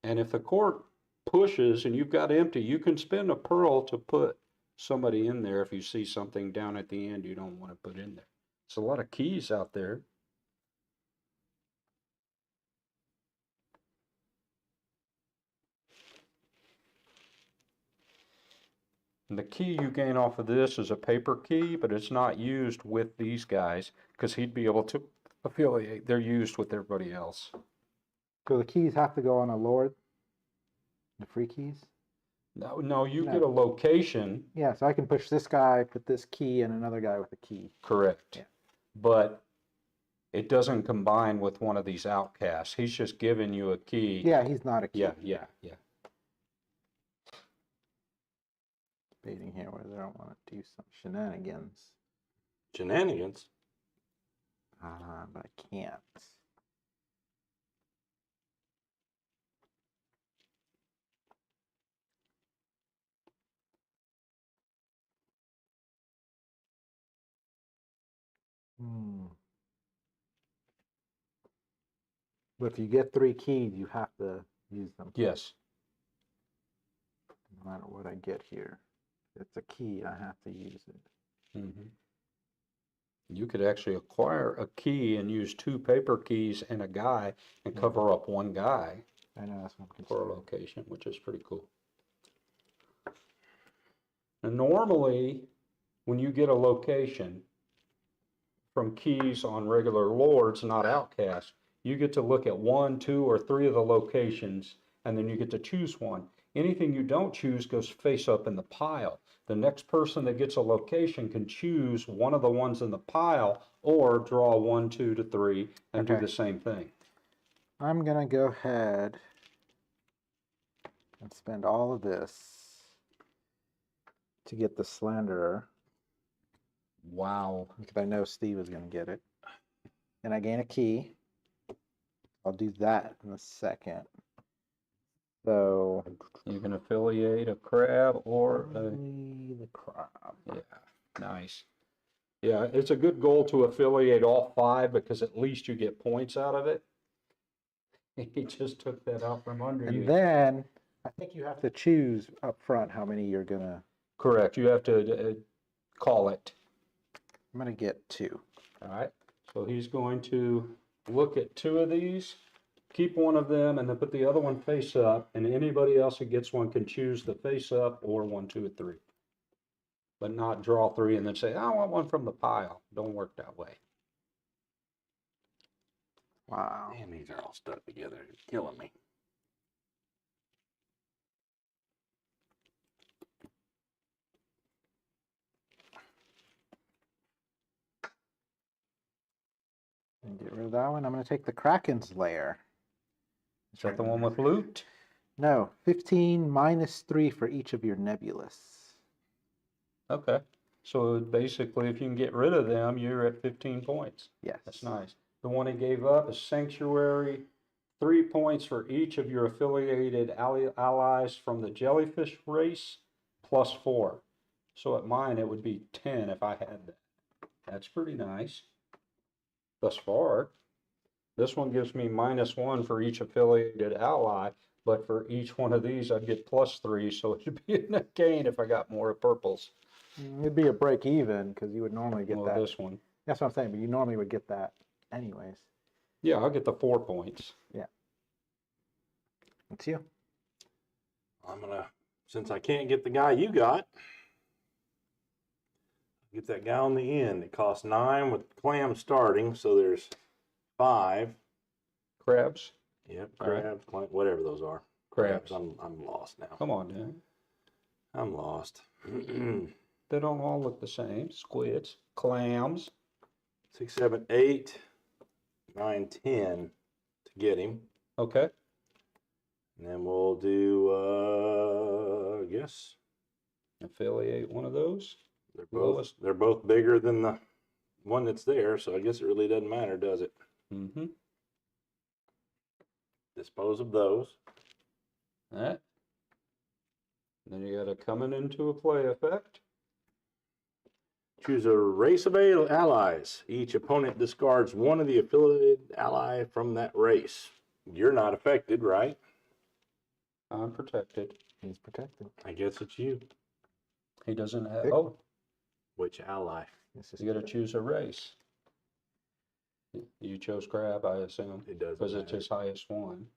And if the court pushes and you've got empty, you can spend a pearl to put somebody in there if you see something down at the end you don't want to put in there. It's a lot of keys out there. And the key you gain off of this is a paper key, but it's not used with these guys because he'd be able to affiliate. They're used with everybody else. So the keys have to go on a lord? The free keys? No, you No. get a location. Yeah, so I can push this guy, put this key, and another guy with a key. Correct. Yeah. But it doesn't combine with one of these outcasts. He's just giving you a key. Yeah, he's not a key. Yeah. Debating here whether I want to do some shenanigans. Shenanigans? But I can't. But if you get 3 keys, you have to use them. Yes. No matter what I get here. If it's a key, I have to use it. Mm-hmm. You could actually acquire a key and use 2 paper keys and a guy and cover up one guy I know that's what I'm for a considering. location, which is pretty cool. And normally, when you get a location from keys on regular lords, not outcasts, you get to look at 1, 2, or 3 of the locations, and then you get to choose one. Anything you don't choose goes face up in the pile. The next person that gets a location can choose one of the ones in the pile or draw 1, 2 to 3 and do Okay. the same thing. I'm gonna go ahead and spend all of this to get the Slanderer, Wow. because I know Steve is gonna get it. And I gain a key. I'll do that in a second. So You can affiliate a crab or a, probably the crab. yeah, nice. Yeah, it's a good goal to affiliate all 5 because at least you get points out of it. He just took that out from under And you. then I think you have to choose up front how many you're gonna. Correct, you have to call it. I'm gonna get 2. All right, so he's going to look at 2 of these, keep one of them, and then put the other one face up, and anybody else who gets one can choose the face up or 1, 2, or 3. But not draw 3 and then say, I want one from the pile. Don't work that way. Wow. Damn, these are all stuck together. It's killing me. And get rid of that one. I'm gonna take the Kraken's lair. Is that the one with loot? No, 15 minus 3 for each of your nebulous. Okay, so basically if you can get rid of them, you're at 15 points. Yes. That's nice. The one he gave up is Sanctuary, 3 points for each of your affiliated allies from the jellyfish race, plus 4. So at mine, it would be 10 if I had that. That's pretty nice. Thus far, this one gives me -1 for each affiliated ally, but for each one of these, I'd get +3, so it should be a net gain if I got more purples. It'd be a break even because you would normally get Well, that. this one. That's what I'm saying, but you normally would get that anyways. Yeah, I'll get the 4 points. It's you. I'm gonna, since I can't get the guy you got, get that guy on the end. It costs 9 with clam starting, so there's 5. Crabs? Yep, All right. crabs, clam, whatever those are. Crabs. I'm lost now. Come on, man. I'm lost. They don't all look the same. Squids, clams. 6, 7, 8, 9, 10 to get him. Okay. And then we'll do, I guess Affiliate one of those. they're both bigger than the one that's there, so I guess it really doesn't matter, does it? Mm-hmm. Dispose of those. All right. Then you got a coming into a play effect. Choose a race of allies. Each opponent discards one of the affiliated ally from that race. You're not affected, right? I'm protected. He's protected. I guess it's you. He doesn't have. Pick. Oh, Which ally? This is you got to choose a race. You chose crab, I assume, It doesn't because it's matter. his highest one.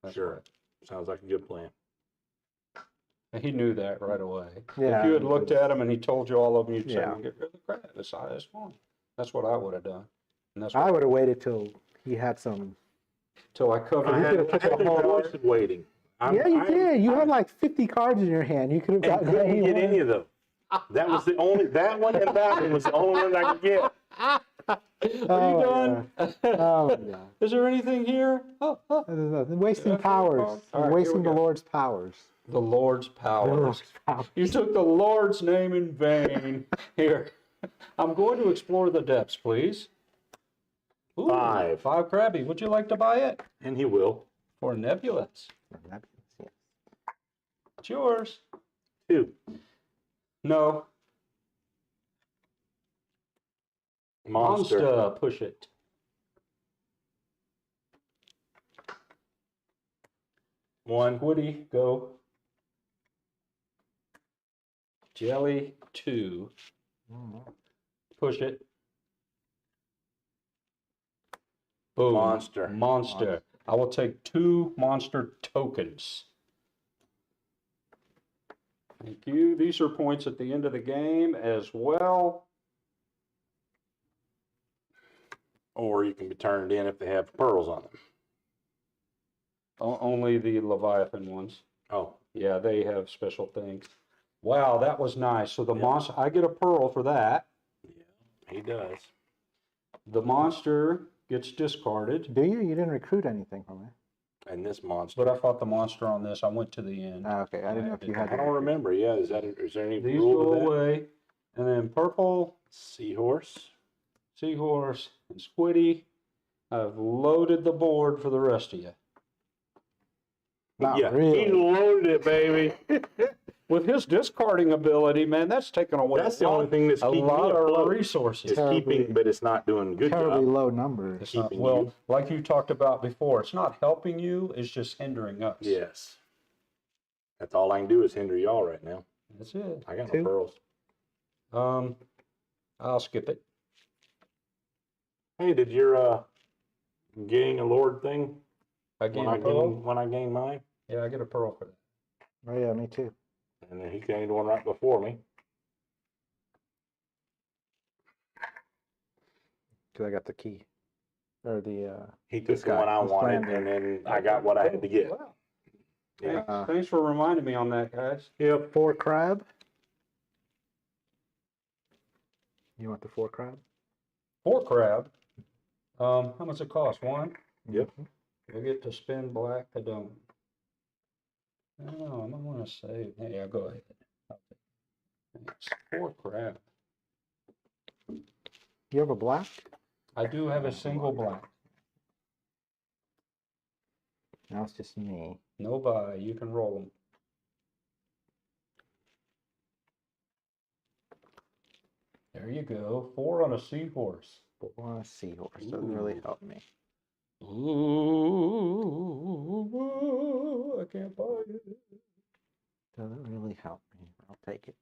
That's Sure. right. Sounds like a good plan. And he knew that right away. Yeah, If you had looked because- at him and he told you all of them, you'd say, Yeah. well, get rid of the crab. It's the highest one. That's what I would have done. And that's I what, would have waited till he had some. till I covered You it. could've took a no whole- choice of waiting. Yeah, you did. You had like 50 cards in your hand. You could have And gotten couldn't get any any of them. That was the only, that one and that one was the only one I could get. Are Oh, you done? Oh my God. Is there anything here? Oh, oh. There's nothing. Wasting That's powers. all right, here Wasting we the go. Lord's powers. The Lord's The powers. Lord's powers. You took the Lord's name in vain. Here, I'm going to explore the depths, please. Ooh, 5. 5 crabby. Would you like to buy it? And he will. For nebulous. Yeah. It's yours. 2. No. Monster. Push it. One. Woody, go. Jelly, 2. Push it. Boom. Monster. Monster. I will take 2 monster tokens. Thank you. These are points at the end of the game as well. Or you can be turned in if they have pearls on them. Only the Leviathan ones. Oh. Yeah, they have special things. Wow, that was nice. So the Yep. monster, I get a pearl for that. Yeah, he does. The monster gets discarded. Do you? You didn't recruit anything from it. And this monster. But I fought the monster on this. I went to the end. Ah, okay, I didn't know if you had. I don't remember. Yeah, is there any These rule go to that? away. And then purple, Seahorse. seahorse, and squiddy. I've loaded the board for the rest of you. Not Yeah, really. he loaded it, baby. With his discarding ability, man, that's taken away That's the only thing that's a keeping lot me of afloat. resources. It's Terribly- keeping, but it's not doing a good Terribly job. low numbers. It's not, keeping well, you. like you talked about before, it's not helping you, it's just hindering us. Yes. That's all I can do is hinder y'all right now. That's it. I got no 2. pearls. I'll skip it. Hey, did your getting a lord thing I gain a pearl. when I gained mine? Yeah, I get a pearl for that. Oh yeah, me too. And then he gained one right before me. Because I got the key. Or the. He took This the guy, one I this wanted, Flanders. and then I got what I had to get. Wow. Yeah. Thanks for reminding me on that, guys. Yep. 4 crab. You want the 4 crab? 4 crab. How much it cost? 1? Yep. We get to spin black. I don't. Oh, I don't want to save. Yeah, go ahead. I'll take it. Thanks. 4 crab. You have a black? I do have a single black. Now it's just me. No buy. You can roll them. There you go. 4 on a seahorse. But one seahorse doesn't really Ooh. help me. Ooh, I can't buy it. Doesn't really help me. I'll take it.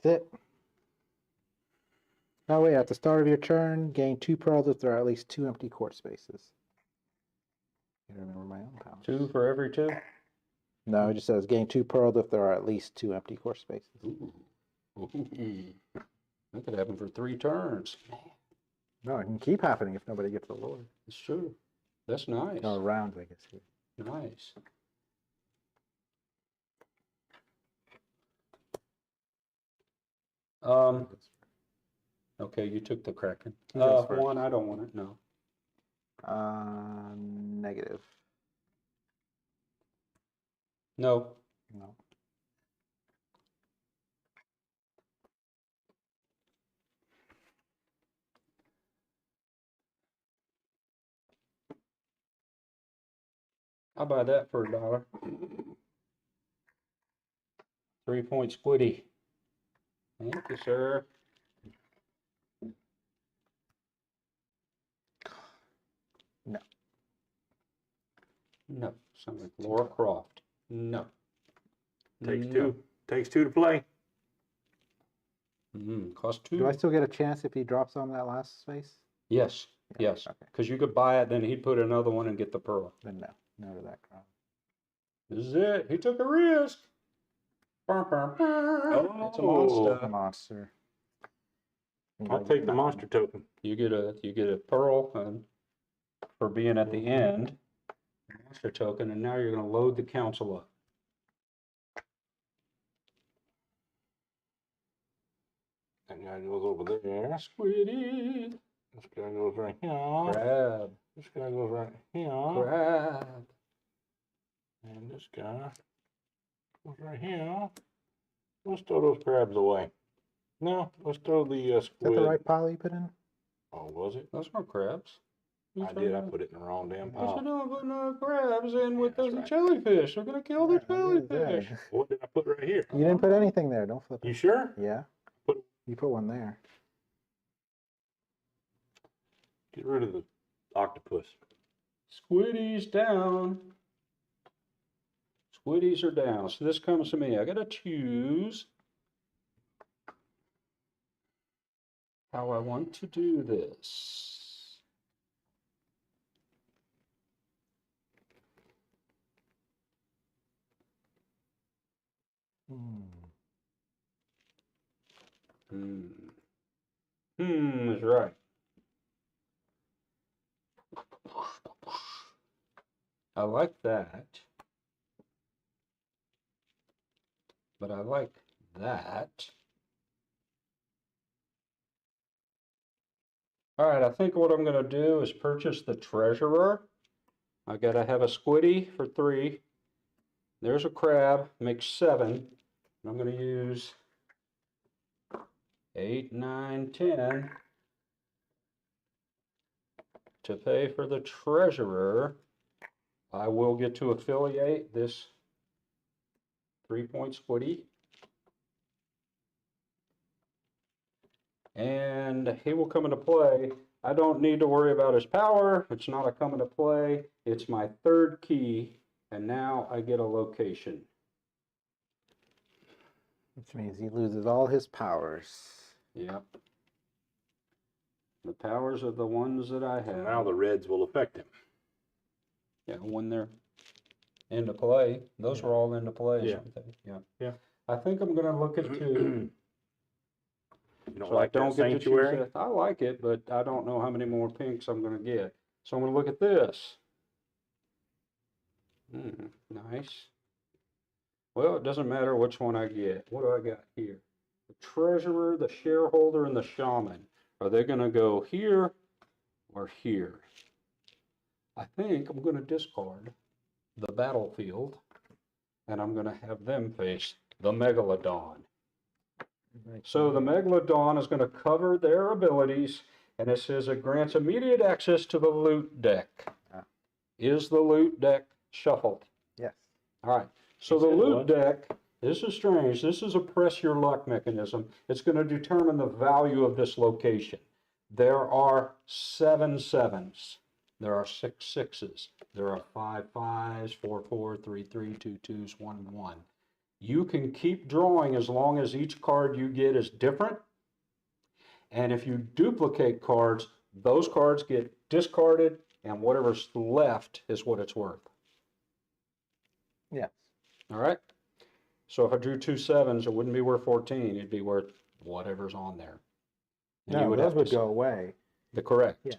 That's it. Oh wait, at the start of your turn, gain 2 pearls if there are at least 2 empty court spaces. I remember my own powers. 2 for every 2? No, it just says gain 2 pearls if there are at least 2 empty court spaces. Ooh. That could happen for 3 turns. No, it can keep happening if nobody gets the Lord. It's true. That's nice. No, rounds, I guess. Here. Nice. Okay, you took the Kraken. Who goes first? 1, I don't want it, no. Negative. No. No. I'll buy that for $1. 3-point squiddy. Thank you, sir. No. No. Sounds like Laura Croft. No. Takes No. 2. Takes 2 to play. Cost 2. Do I still get a chance if he drops on that last space? Yes. Yeah, Yes. okay. Because you could buy it, then he'd put another one and get the pearl. Then no. No to that crowd. This is it. He took a risk. It's a monster. Monster. I'll take the monster token. You get a pearl and for being at the end. Monster token, and now you're going to load the council up. That guy goes over there. Squiddy. This guy goes right here. Crab. This guy goes right here. Crab. And this guy goes right here. Let's throw those crabs away. No, let's throw the Is squid. that the right pile you put in? Oh, was it? Those aren't crabs. I did. I put it in the wrong damn I said, pile. no, put no crabs in with Yeah, the that's right. jellyfish. They're going to kill the Yeah, what is that? jellyfish. What did I put right here? You didn't put anything there. Don't flip You it. sure? Yeah. Put- You put one there. Get rid of the octopus. Squiddy's down. Squiddies are down. So this comes to me. I gotta choose how I want to do this. Is right. I like that. But I like that. All right, I think what I'm going to do is purchase the treasurer. I got to have a squiddy for 3. There's a crab, makes 7. I'm going to use 8, 9, 10 to pay for the treasurer. I will get to affiliate this 3-point squiddy. And he will come into play. I don't need to worry about his power. It's not a come into play. It's my 3rd key. And now I get a location. Which means he loses all his powers. Yep. The powers are the ones that I have. And now the reds will affect him. Yeah, when they're into play. Those were all into play. Yeah. Yeah. Yeah. I think I'm going to look at 2. You don't So like I don't that get to choose sanctuary? it. I like it, but I don't know how many more pinks I'm going to get. So I'm going to look at this. Nice. Well, it doesn't matter which one I get. What do I got here? The treasurer, the shareholder, and the shaman. Are they going to go here or here? I think I'm going to discard the battlefield, and I'm going to have them face the megalodon. So the megalodon is going to cover their abilities, and it says it grants immediate access to the loot deck. Is the loot deck shuffled? Yes. All right. So the loot deck, this is strange. This is a press your luck mechanism. It's going to determine the value of this location. There are 7 7s. There are 6 6s. There are 5 5s, 4 4, 3 3, 2 2s, 1 1. You can keep drawing as long as each card you get is different. And if you duplicate cards, those cards get discarded, and whatever's left is what it's worth. Yes. All right. So if I drew 2 7s, it wouldn't be worth 14. It'd be worth whatever's on there. And No, those would go away. Correct. Yeah.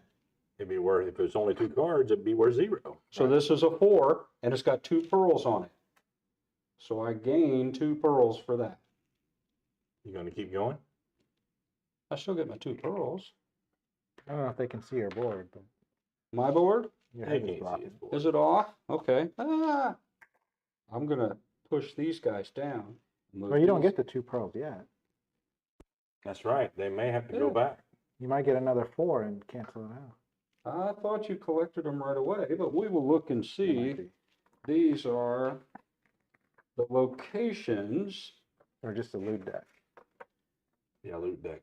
It'd be worth, if it's only 2 cards, it'd be worth 0. So this is a 4, and it's got 2 pearls on it. So I gain 2 pearls for that. You going to keep going? I still get my 2 pearls. I don't know if they can see your board, but My board? your They head can't is see blocking. his board. Is it off? Okay. I'm going to push these guys down. Well, you don't get the 2 pearls yet. That's right. They may have to go Yeah. back. You might get another 4 and cancel it out. I thought you collected them right away, but we will look and It see. might be. These are the locations. Or just a loot deck. Yeah, loot deck.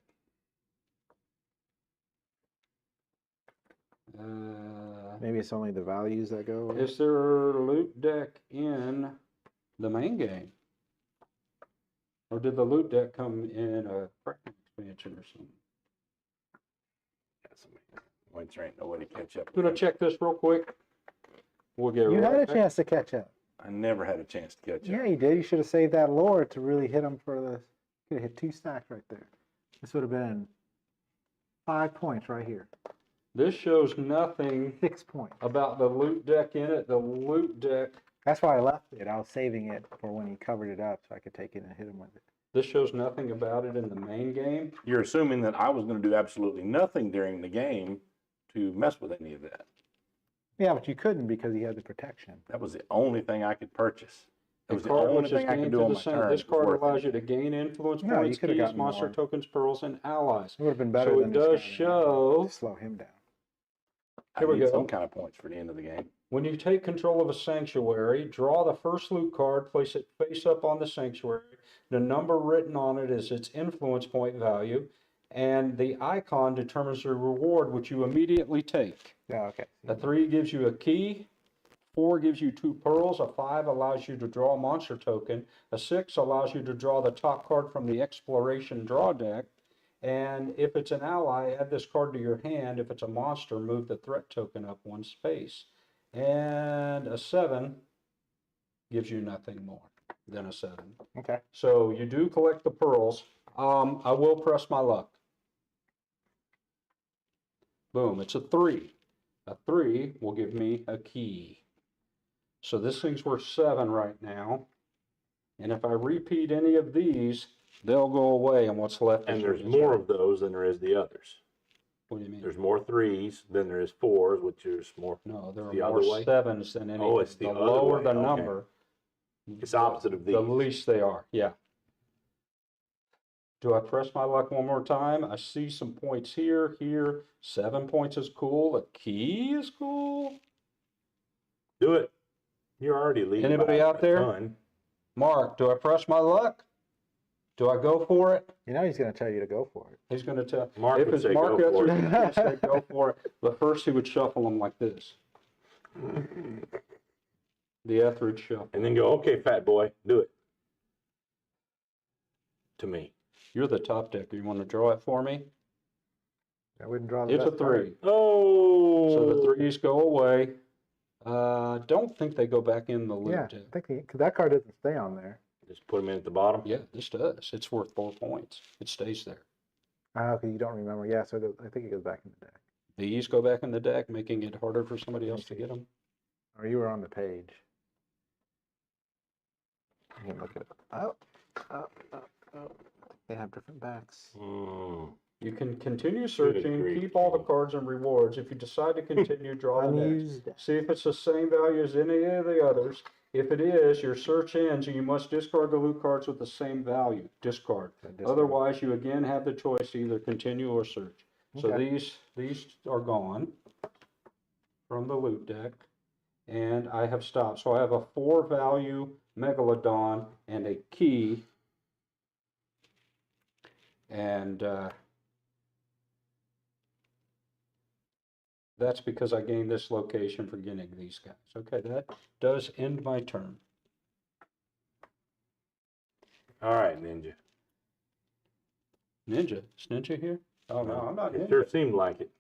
Maybe it's only the values that go. Is there a loot deck in the main game? Or did the loot deck come in a Kraken expansion or something? That's amazing. Winter ain't nobody catch up. I'm going to check this real quick. We'll get You right had a back. chance to catch up. I never had a chance to catch up. Yeah, you did. You should have saved that lore to really hit him for the. You could have hit 2 stacks right there. This would have been 5 points right here. This shows nothing 6 points. about the loot deck in it. The loot deck, That's why I left it. I was saving it for when he covered it up so I could take it and hit him with it. this shows nothing about it in the main game. You're assuming that I was going to do absolutely nothing during the game to mess with any of that. Yeah, but you couldn't because he had the protection. That was the only thing I could purchase. That was the card only which is thing I gained could do to on the my center. turn. This that was card worth allows you anything. to gain influence No, you points, could have keys, gotten monster more. tokens, pearls, and allies. It would have been better So than it this does guy show. to slow him down. I Here we need go. some kind of points for the end of the game. When you take control of a sanctuary, draw the first loot card, place it face up on the sanctuary. The number written on it is its influence point value, and the icon determines the reward which you immediately take. Yeah, okay. The 3 gives you a key, 4 gives you 2 pearls. A 5 allows you to draw a monster token. A 6 allows you to draw the top card from the exploration draw deck. And if it's an ally, add this card to your hand. If it's a monster, move the threat token up 1 space. And a 7 gives you nothing more than a 7. Okay. So you do collect the pearls. I will press my luck. Boom, it's a 3. A 3 will give me a key. So this thing's worth 7 right now. And if I repeat any of these, they'll go away, and what's left And is there's more of those than there is the others. What do you mean? There's more 3s than there is 4s, which is more. No, there are the more other way? 7s than any. Oh, it's the other lower way, the okay. number, It's opposite of these. the least they are. Yeah. Do I press my luck one more time? I see some points here, here. 7 points is cool. A key is cool. Do it. You're already leading. Anybody by out a there? ton. Mark, do I press my luck? Do I go for it? You know he's going to tell you to go for it. He's going to tell. Mark if would it's say Mark go for Etheridge, it. he's gonna say go for it. But first he would shuffle them like this. The Etheridge shuffle. And then go, okay, fat boy, do it. To me. You're the top decker. You want to draw it for me? I wouldn't draw the It's a best 3. card. Oh. So the 3s go away. Don't think they go back in the loop. Yeah, deck. I think because that card doesn't stay on there. Just put them in at the bottom. Yeah, this does. It's worth 4 points. It stays there. Ah, okay, you don't remember. Yeah, so it goes, I think it goes back in the deck. These go back in the deck, making it harder for somebody else to get them. Or you were on the page. You can look it up. Up. They have different backs. Mm. You can continue searching, grief. keep all the cards and rewards. If you decide to continue, draw the next. Unused. See if it's the same value as any of the others. If it is, your search ends and you must discard the loot cards with the same value. Discard. Otherwise, you again have the choice to either continue or search. So Okay. these are gone from the loot deck, and I have stopped. So I have a 4 value Megalodon and a key, and that's because I gained this location for getting these guys. Okay, that does end my turn. All right, Ninja. Ninja? Is Ninja here? Oh, no, I'm not It Ninja. sure seemed like it.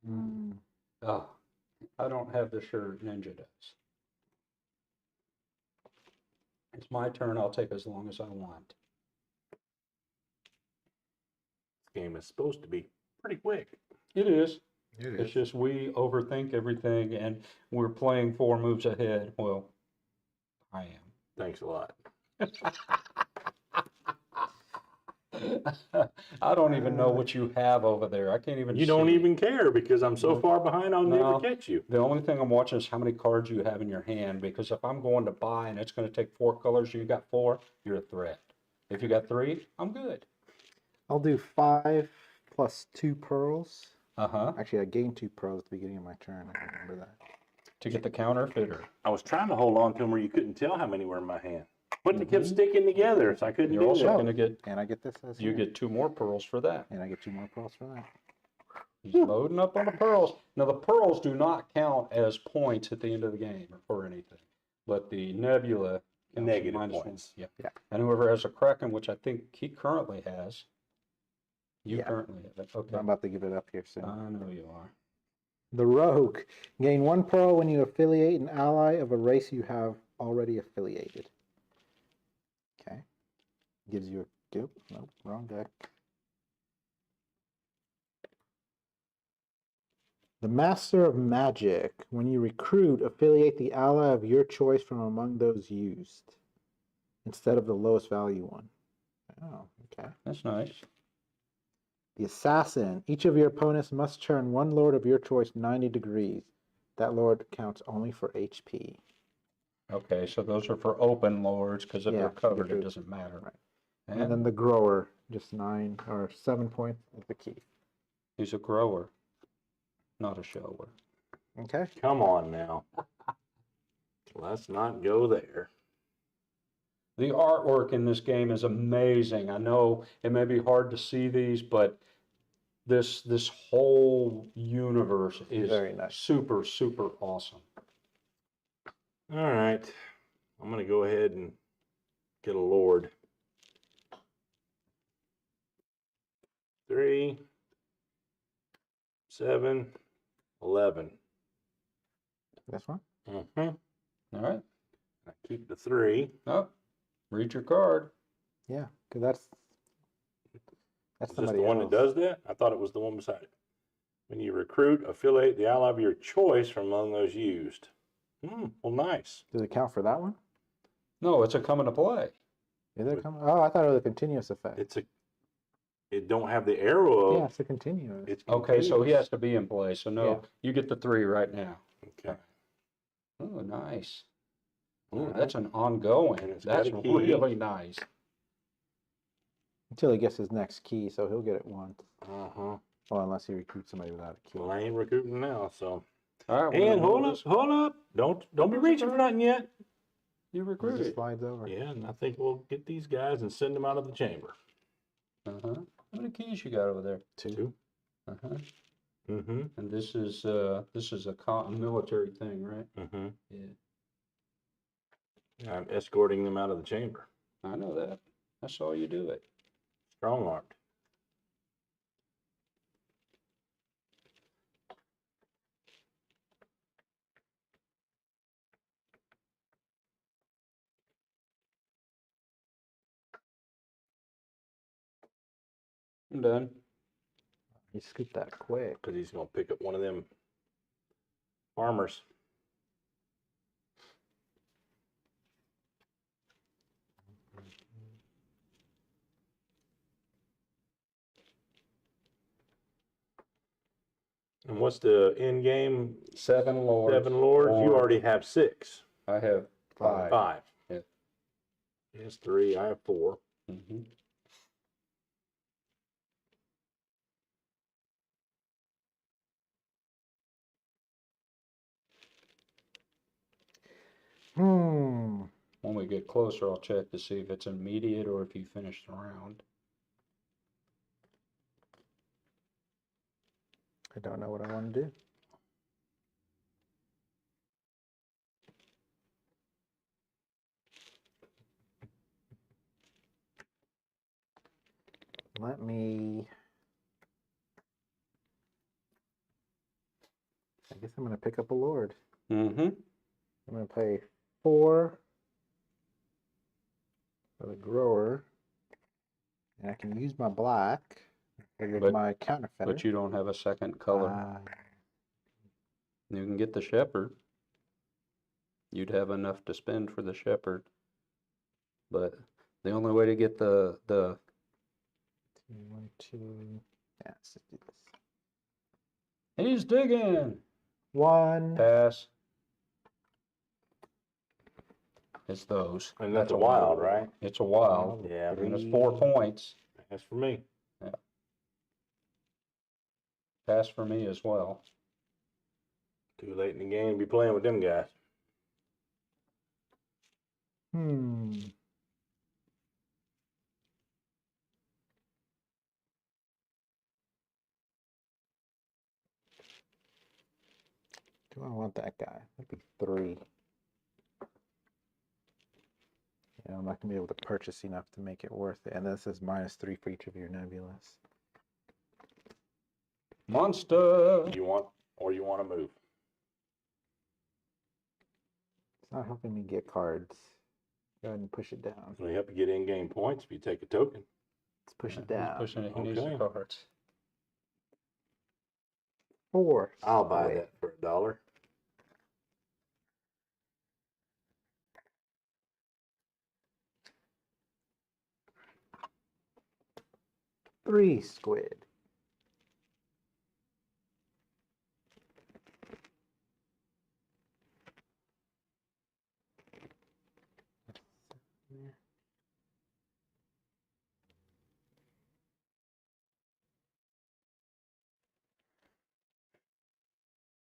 Mm. Oh, I don't have the shirt Ninja does. It's my turn. I'll take as long as I want. This game is supposed to be pretty quick. It is. It It's is. just we overthink everything and we're playing 4 moves ahead. Well, I am. Thanks a lot. I don't even know what you have over there. I can't even You don't see. even care because I'm so No. far behind, I'll No. never catch you. The only thing I'm watching is how many cards you have in your hand, because if I'm going to buy and it's going to take 4 colors, you got 4, you're a threat. If you got 3, I'm good. I'll do 5 plus 2 pearls. Uh-huh. Actually, I gained 2 pearls at the beginning of my turn. I remember that. To get the counterfeiter. I was trying to hold on to them where you couldn't tell how many were in my hand. But they kept sticking together, so I couldn't You're do also that. going to get, And I get this as you here. get 2 more pearls for that. And I get 2 more pearls for that. He's loading up on the pearls. Now, the pearls do not count as points at the end of the game or for anything. But the nebula counts Negative -1. points. Yeah. Yeah. And whoever has a Kraken, which I think he currently has, you Yeah. currently have it. Okay. I'm about to give it up here soon. I know you are. The Rogue. Gain 1 pearl when you affiliate an ally of a race you have already affiliated. Okay. Gives you a... Nope, wrong deck. The Master of Magic. When you recruit, affiliate the ally of your choice from among those used, instead of the lowest value one. Oh, okay. That's nice. The Assassin. Each of your opponents must turn one lord of your choice 90 degrees. That lord counts only for HP. Okay, so those are for open lords, because if Yeah, they're covered, it because- doesn't matter. right. And, And then the Grower, just 9 or 7 points is the key. he's a grower, not a shower. Okay. Come on now. Let's not go there. The artwork in this game is amazing. I know it may be hard to see these, but this whole universe is Very nice. super, super awesome. All right. I'm going to go ahead and get a Lord. 3, 7, 11. This one? Mm-hmm. All right. I keep the 3. Oh, read your card. Yeah, because that's Is this somebody the one else. that does that? I thought it was the one beside it. When you recruit, affiliate the ally of your choice from among those used. Well, nice. Does it count for that one? No, it's a coming to play. Is it coming? Oh, I thought it was a continuous effect. It don't have the arrow. Yeah, it's a continuous. It's Okay, so he continuous. has to be in play. So no, Yeah. you get the 3 right now. Okay. Oh, nice. All Oh, right. that's an ongoing. And it's got That's a key. really nice. Until he gets his next key, so he'll get it once. Uh-huh. Well, unless he recruits somebody without a key. Well, I ain't recruiting now, so. All right, we're And gonna hold move up, this. hold up. Don't be reaching for nothing yet. You It just recruited. slides over. Yeah, and I think we'll get these guys and send them out of the chamber. Uh-huh. How many keys you got over there? 2. Uh-huh. Mm-hmm. And this is a military thing, right? Mm-hmm. Yeah. I'm escorting them out of the chamber. I know that. I saw you do it. Strong-armed. I'm done. You scoop that quick. Because he's going to pick up one of them farmers. And what's the end game? 7 lords. 7 lords. You Or- already have 6. I have 5. 5. Yeah. He has 3. I have 4. Mm-hmm. When we get closer, I'll check to see if it's immediate or if you finished the round. I don't know what I want to do. Let me. I guess I'm going to pick up a Lord. Mm-hmm. I'm going to pay 4 for the grower. And I can use my black. Figured But- my counterfeiter. But you don't have a second color. You can get the shepherd. You'd have enough to spend for the shepherd. But the only way to get the 2, 1, 2. Yeah, let's just do this. he's digging. 1. Pass. It's those. And that's a wild, right? It's a wild. Yeah. And it's 4 points. That's for me. Pass for me as well. Too late in the game to be playing with them guys. Do I want that guy? That'd be 3. Yeah, I'm not going to be able to purchase enough to make it worth it. And this is -3 for each of your nebulas. Monster. You want to move. It's not helping me get cards. Go ahead and push it down. It's going to help you get in-game points if you take a token. Let's push it He's down. pushing it. He needs the Okay. cards. 4. I'll buy Wait. that for $1. 3 squid.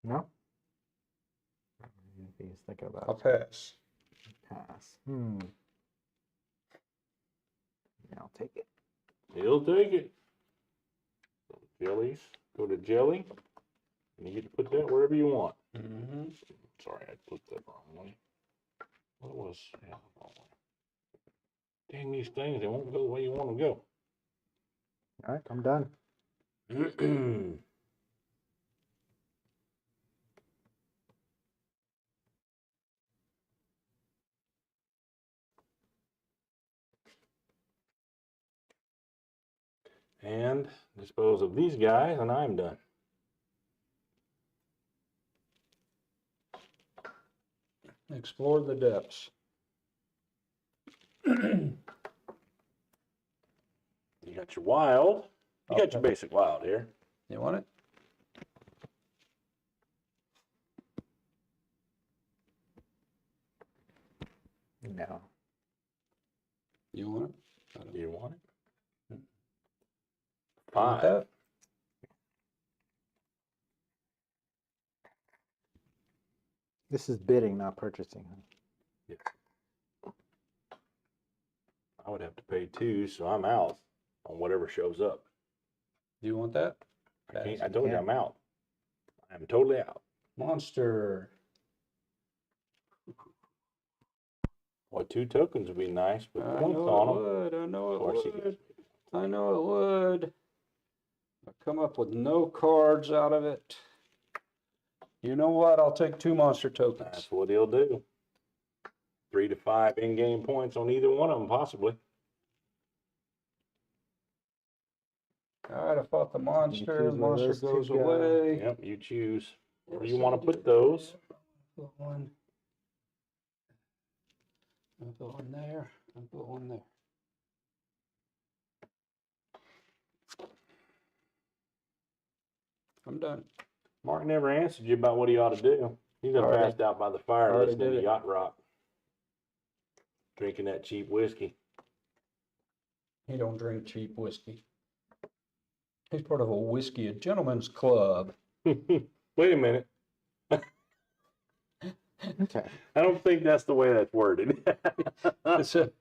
No? He's thinking about I'll pass. pass. Yeah, I'll take it. He'll take it. Jellies. Go to jelly. And you get to put that wherever you want. Mm-hmm. Sorry, I put that wrong way. What was, yeah, dang, these things, they won't go the way you want them to go. All right, I'm done. And dispose of these guys, and I'm done. Explore the depths. You got your wild. You got your Okay. basic wild here. You want it? No. You want it? Do you want it? You want 5. that? This is bidding, not purchasing. I would have to pay 2, so I'm out on whatever shows up. Do you want that? I can't. Yes, I you told you can. I'm out. I'm totally out. Monster. Well, 2 tokens would be nice, but I points know on it them. would. I know Of it course, he would. gets. I know it would. I come up with no cards out of it. You know what? I'll take 2 monster tokens. That's what he'll do. 3 to 5 in-game points on either one of them, possibly. All right, I fought the monster. choose where Monster those two goes go. away. Yep, you choose where Yes, you I want to put did. those. Put one. I'll put one there. I'll put one there. I'm done. Mark never answered you about what he ought to do. He's been Already- passed out by the fire already listening did to it. yacht rock, drinking that cheap whiskey. He don't drink cheap whiskey. He's part of a gentleman's club. Wait a minute. Okay. I don't think that's the way that's worded. It's a-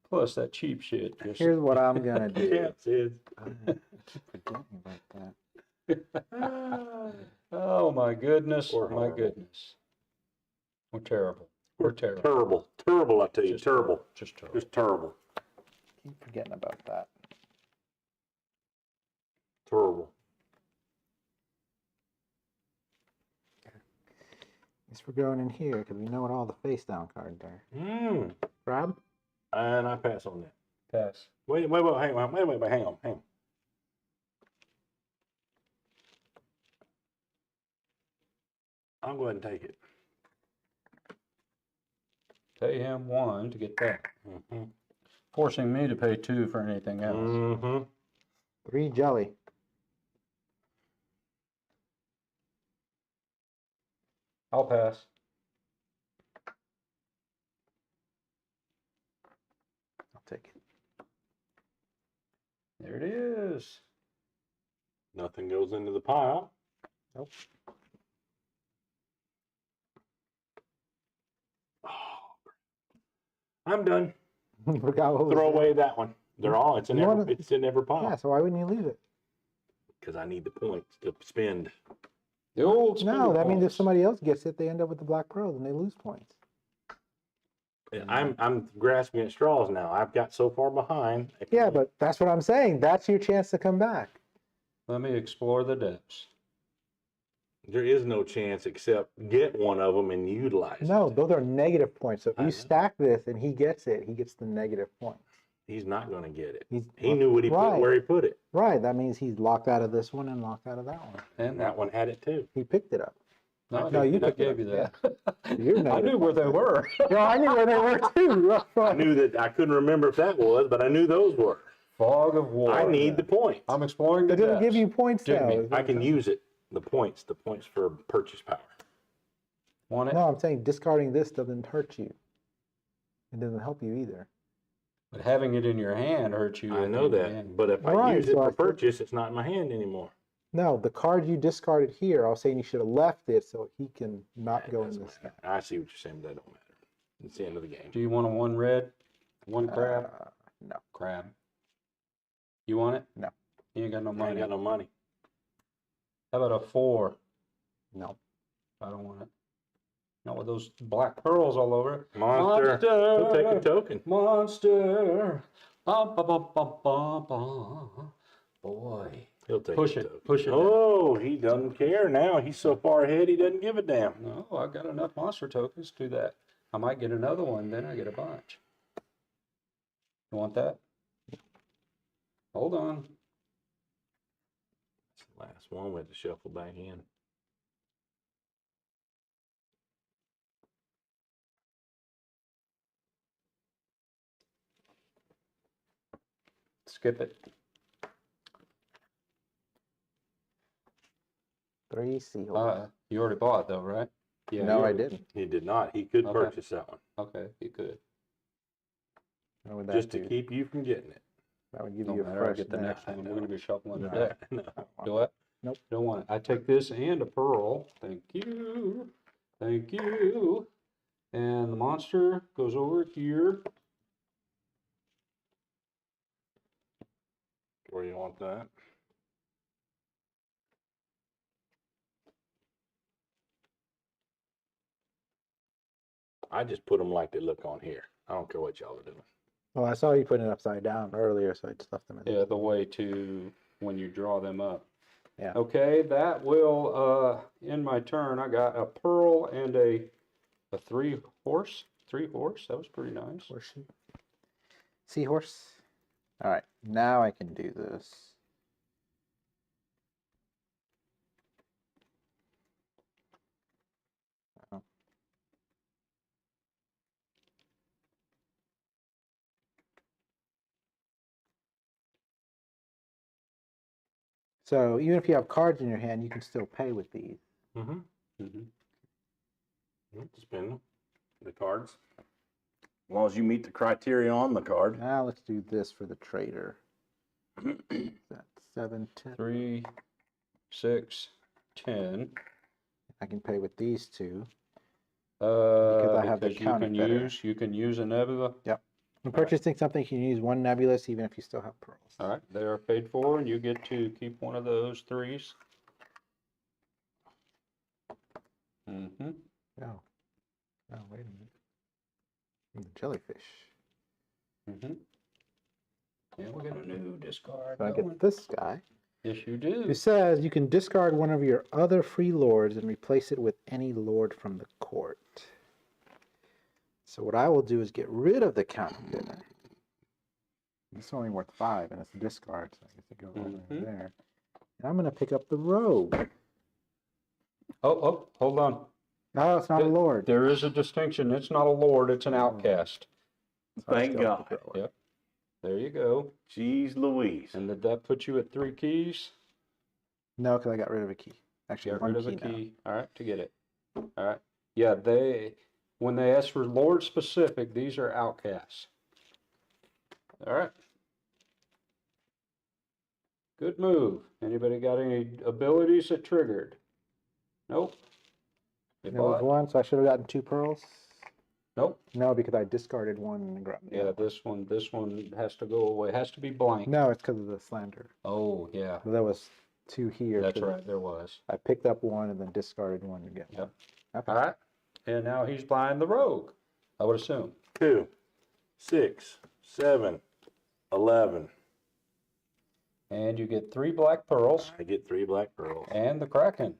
plus that cheap shit. Just, Here's what I'm gonna do. Yeah, it is. I keep forgetting about that. oh my goodness, We're my horrible. goodness. We're terrible. We're terrible. Terrible. Terrible, I tell you. Just Terrible. Just terrible. Just terrible. Keep forgetting about that. Terrible. Guess we're going in here because we know what all the face down cards are. Rob? And I pass on that. Pass. Wait, hang on. Hang on. I'll go ahead and take it. Pay him 1 to get that. Mm-hmm. Forcing me to pay 2 for anything else. Mm-hmm. 3 jelly. I'll pass. I'll take it. There it is. Nothing goes into the pile. Nope. Oh, I'm done. Forgot what was Throw there. away that one. They're all. It's in You every. wanna- It's in every pile. Yeah, so why wouldn't you leave it? Because I need the points to spend. The old No, spinning that means if points. somebody else gets it, they end up with the black pearl and they lose points. I'm grasping at straws now. I've got so far behind. Yeah, but that's what I'm saying. That's your chance to come back. Let me explore the depths. There is no chance except get one of them and utilize No, it. those are negative points. So if I know. you stack this and he gets it, he gets the negative point. He's not going to get it. He's, He knew what he put Right. where he put it. Right, that means he's locked out of this one and locked out of that one. And that one had it too. He picked it up. No, No, you I picked it gave you up, that. You're I negative knew where they were. Yeah, I knew where they were too. I knew that. I couldn't remember if that was, but I knew those were. Fog of war. I need the points. I'm exploring the It doesn't depths. give you points Dig now. me. is what I I'm can saying. use it. The points for purchase power. Want it? No, I'm saying discarding this doesn't hurt you. It doesn't help you either. But having it in your hand hurts you. I at know the that, end. but if I Right, use it so I for said- purchase, it's not in my hand anymore. No, the card you discarded here, I was saying you should have left it so he can not go in Doesn't this. matter. I see what you're saying, but that don't matter. It's the end of the game. Do you want a 1 red? 1 crab? No. Crab. You want it? No. You ain't got no I ain't money. got no money. How about a 4? No. I don't want it. Not with those black pearls all over it. Monster. He'll take a token. Monster. Bum, bum, bum, bum, bum, bum. Boy. He'll take Push a it. token. Push it. Oh, he doesn't care now. He's so far ahead, he doesn't give a damn. No, I've got enough monster tokens to do that. I might get another one, then I get a bunch. You want that? Hold on. That's the last one. We have to shuffle back in. Skip it. 3 seahorse. You already bought though, right? No, you I already- didn't. He did not. He could Okay. purchase that one. Okay, you could. What would that Just to do? keep you from getting it. That would give No you a matter, I fresh get the deck. next one. We're gonna be shuffling No, today. no. Do what? Nope. Don't want it. I take this and a pearl. Thank you. Thank you. And the monster goes over here. Where you want that? I just put them like they look on here. I don't care what y'all are doing. Well, I saw you putting it upside down earlier, so I just left them in. Yeah, the way to when you draw them up. Yeah. Okay, that will end my turn. I got a pearl and a three horse. That was pretty nice. Horseshoe. Seahorse. All right, now I can do this. Oh. So even if you have cards in your hand, you can still pay with these. Mm-hmm. Mm-hmm. Spin them. The cards. As long as you meet the criteria on the card. Now let's do this for the trader. That's 7, 10. 3, 6, 10. I can pay with these two. Because I have the counter better. you can use a nebula. Yep. When purchasing something, you can use one nebulous even if you still have pearls. All right, they are paid for, and you get to keep one of those 3s. Mm-hmm. Oh. Oh, wait a minute. The jellyfish. Mm-hmm. And we got a new discard So I going. get this guy. Yes, you do. Who says you can discard one of your other free lords and replace it with any lord from the court. So what I will do is get rid of the counter bidder. It's only worth 5 and it's a discard, so I guess it goes over there. And I'm going to pick up the rogue. Oh, hold on. No, it's not a lord. There is a distinction. It's not a lord, it's an outcast. So I Thank still God. have to throw it. Yep. There you go. Jeez Louise. And did that put you at 3 keys? No, because I got rid of a key. Actually, Get one rid of a key now. key. All right, to get it. All right. Yeah, when they ask for lord specific, these are outcasts. All right. Good move. Anybody got any abilities that triggered? Nope. You There was bought? one, so I should have gotten 2 pearls. Nope. No, because I discarded one and grabbed the Yeah, other this one has to go away. It has to be blank. No, it's because of the slander. Oh, yeah. There was 2 here. That's 'cause right, there was. I picked up one and then discarded one to get one. Yep. Okay. All right. And now he's buying the rogue, I would assume. 2, 6, 7, 11. And you get 3 black pearls I get 3 black pearls. and the Kraken.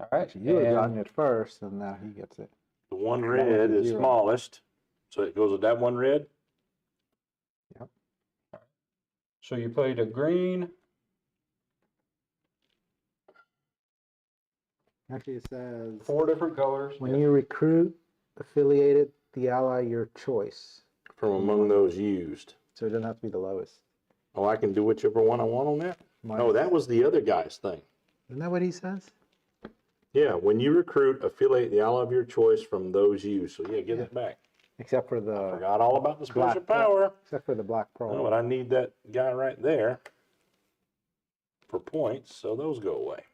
All right. Actually, you would have and- gotten it first, and now he gets it. The one That red was a is 0. smallest. So it goes with that one red. So you played a green. Actually, it says 4 different colors. when you recruit affiliated the ally your choice. From among those used. So it doesn't have to be the lowest. Oh, I can do whichever one I want on that? Mine- Oh, that was the other guy's thing. Isn't that what he says? Yeah, when you recruit, affiliate the ally of your choice from those used. So yeah, give that back. Except for I the forgot all about the special black power. except for the black pearl. Oh, but I need that guy right there for points, so those go away.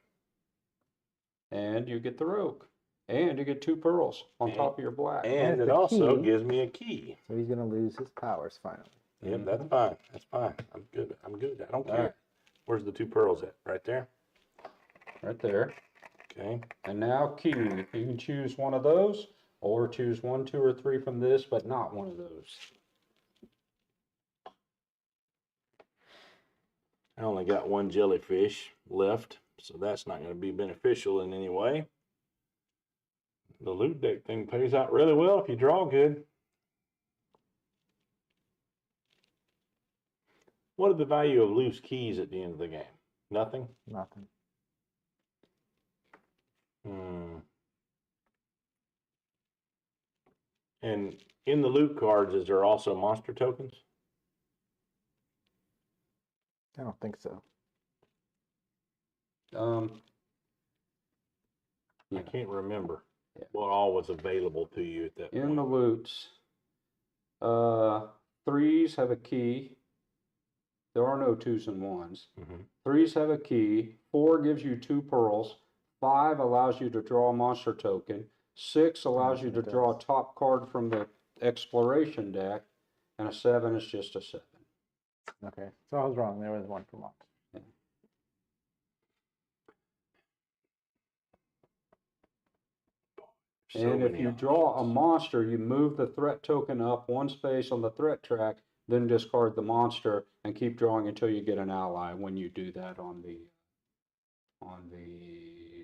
And you get the rogue. And you get 2 pearls on And- top of your black. And it the also key. gives me a key. So he's gonna lose his powers finally. Yep, that's fine. That's fine. I'm good. I don't care. Alright. Where's the 2 pearls at? Right there? Right there. Okay. And now key. You can choose one of those, or choose 1, 2, or 3 from this, but not one of those. I only got one jellyfish left, so that's not going to be beneficial in any way. The loot deck thing pays out really well if you draw good. What are the value of loose keys at the end of the game? Nothing? Nothing. And in the loot cards, is there also monster tokens? I don't think so. I can't remember Yeah. what all was available to you at that In point. the loots, 3s have a key. There are no 2s and 1s. 3s have a key. 4 gives you 2 pearls. 5 allows you to draw a monster token. 6 allows you to draw a top card from the exploration deck. And a 7 is just a 7. Okay, so I was wrong. There was one for monster. Yeah. And if you draw a monster, you move the threat token up 1 space on the threat track, then discard the monster and keep drawing until you get an ally when you do that on the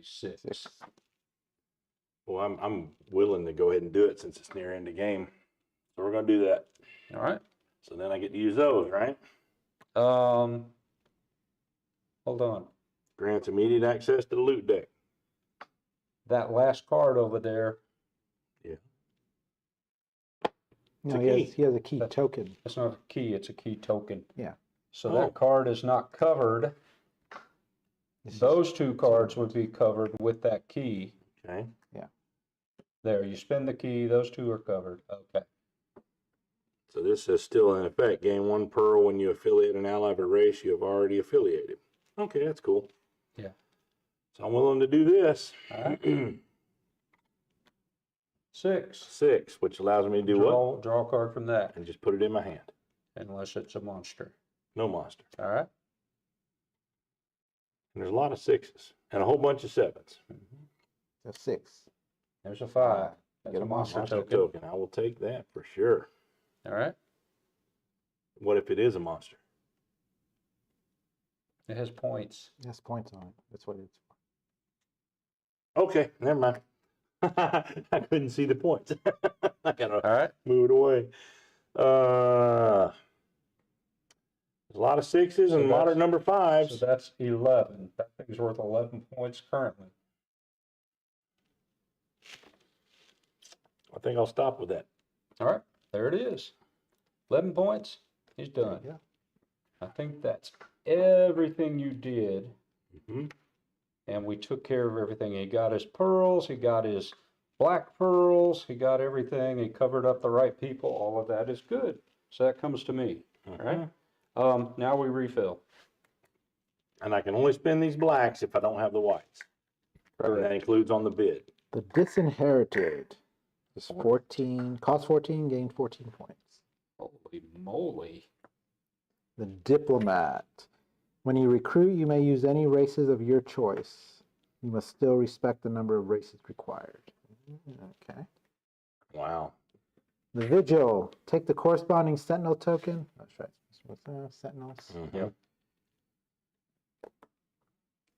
6. Well, I'm willing to go ahead and do it since it's near end of game. So we're going to do that. All right. So then I get to use those, right? Hold on. Grants immediate access to the loot deck. That last card over there, No, It's a he has a key That's- token. it's not a key, it's a key token. Yeah. So Oh. that card is not covered. This is- Those 2 cards would be covered with that key. Okay. There, you spend the key, those 2 are covered. Okay. So this is still in effect. Gain 1 pearl when you affiliate an ally of a race you have already affiliated. Okay, that's cool. Yeah. So I'm willing to do this. All right. 6. 6, which allows me to do what? Draw a card from that, And just put it in my hand. unless it's a monster. No monster. All right. And there's a lot of 6s and a whole bunch of 7s. a 6. There's a 5. That's Get a a monster Monster token. token. I will take that for sure. All right. What if it is a monster? It has points. It has points on it. That's what it's for. Okay, never mind. I couldn't see the points. I gotta All right. move it away. There's a lot of 6s So and a lot of number 5s. So that's 11. That thing's worth 11 points currently. I think I'll stop with that. All right. There it is. 11 points. He's done. Yeah. I think that's everything you did. Mm-hmm. And we took care of everything. He got his pearls. He got his black pearls. He got everything. He covered up the right people. All of that is good. So that comes to me. All right. Now we refill. And I can only spend these blacks if I don't have the whites. And that includes on the bid. The Disinherited is 14, cost 14, gain 14 points. Holy moly. The Diplomat. When you recruit, you may use any races of your choice. You must still respect the number of races required. Okay. Wow. The Vigil. Take the corresponding Sentinel token. That's right. Sentinels. Mm-hmm. Yep.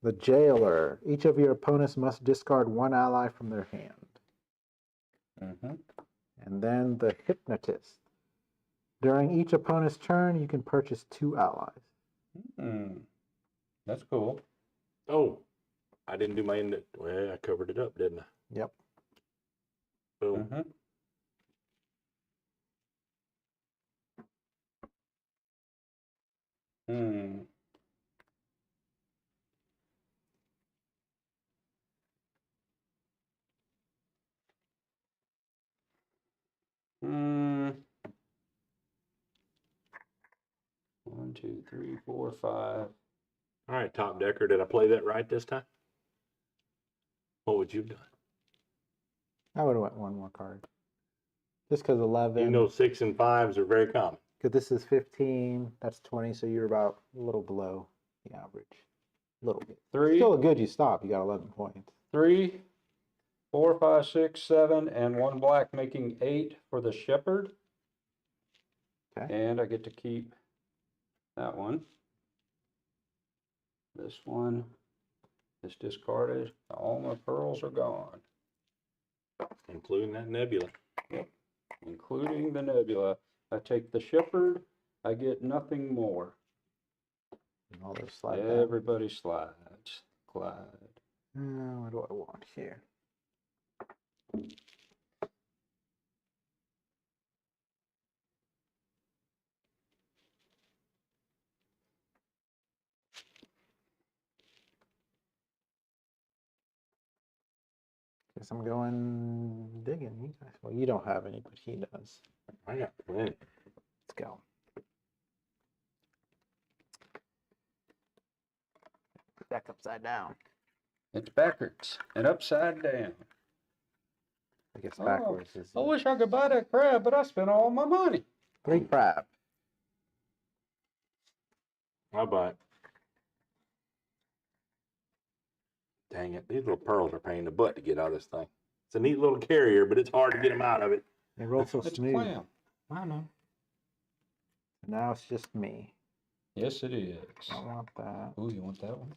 The Jailer. Each of your opponents must discard 1 ally from their hand. Mm-hmm. And then the Hypnotist. During each opponent's turn, you can purchase 2 allies. That's cool. Oh, I didn't do my end. Well, I covered it up, didn't I? Yep. Boom. Mm-hmm. One, two, three, four, 5. All right, Top Decker, did I play that right this time? What would you have done? I would have went 1 more card. Just because 11. You know 6 and 5s are very common. Because this is 15, that's 20, so you're about a little below the average. A little bit. 3. Still a good you stop. You got 11 points. 3, 4, 5, 6, 7, and 1 black, making 8 for the shepherd. Okay. And I get to keep that one. This one is discarded. All my pearls are gone, Including that nebula. including the nebula. I take the shepherd. I get nothing more. And all those slide down. Everybody slides. Glide. What do I want here? Guess I'm going digging. You guys, well, you don't have any, but he does. I got plenty. Let's go. Deck upside down. It's backwards and upside down. I guess Oh, backwards is I wish I could buy that crab, but I spent all my money. 3 crab. I'll buy it. Dang it. These little pearls are a pain in the butt to get out of this thing. It's a neat little carrier, but it's hard to get them out of it. They roll so It's smooth. clam. I know. Now it's just me. Yes, it is. I want that. Ooh, you want that one?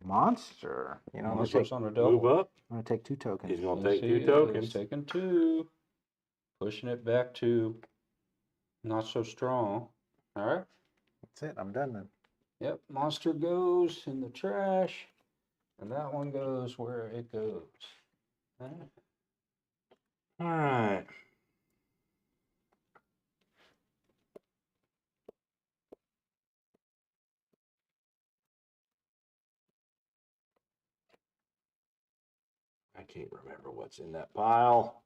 Monster. You know, Monster's on a Move double. up. I'm gonna take 2 tokens. He's going to Yes, take he 2 is. tokens. Taking 2. Pushing it back to not so strong. All right. That's it. I'm done then. Yep. Monster goes in the trash. And that one goes where it goes. All right. All right. I can't remember what's in that pile.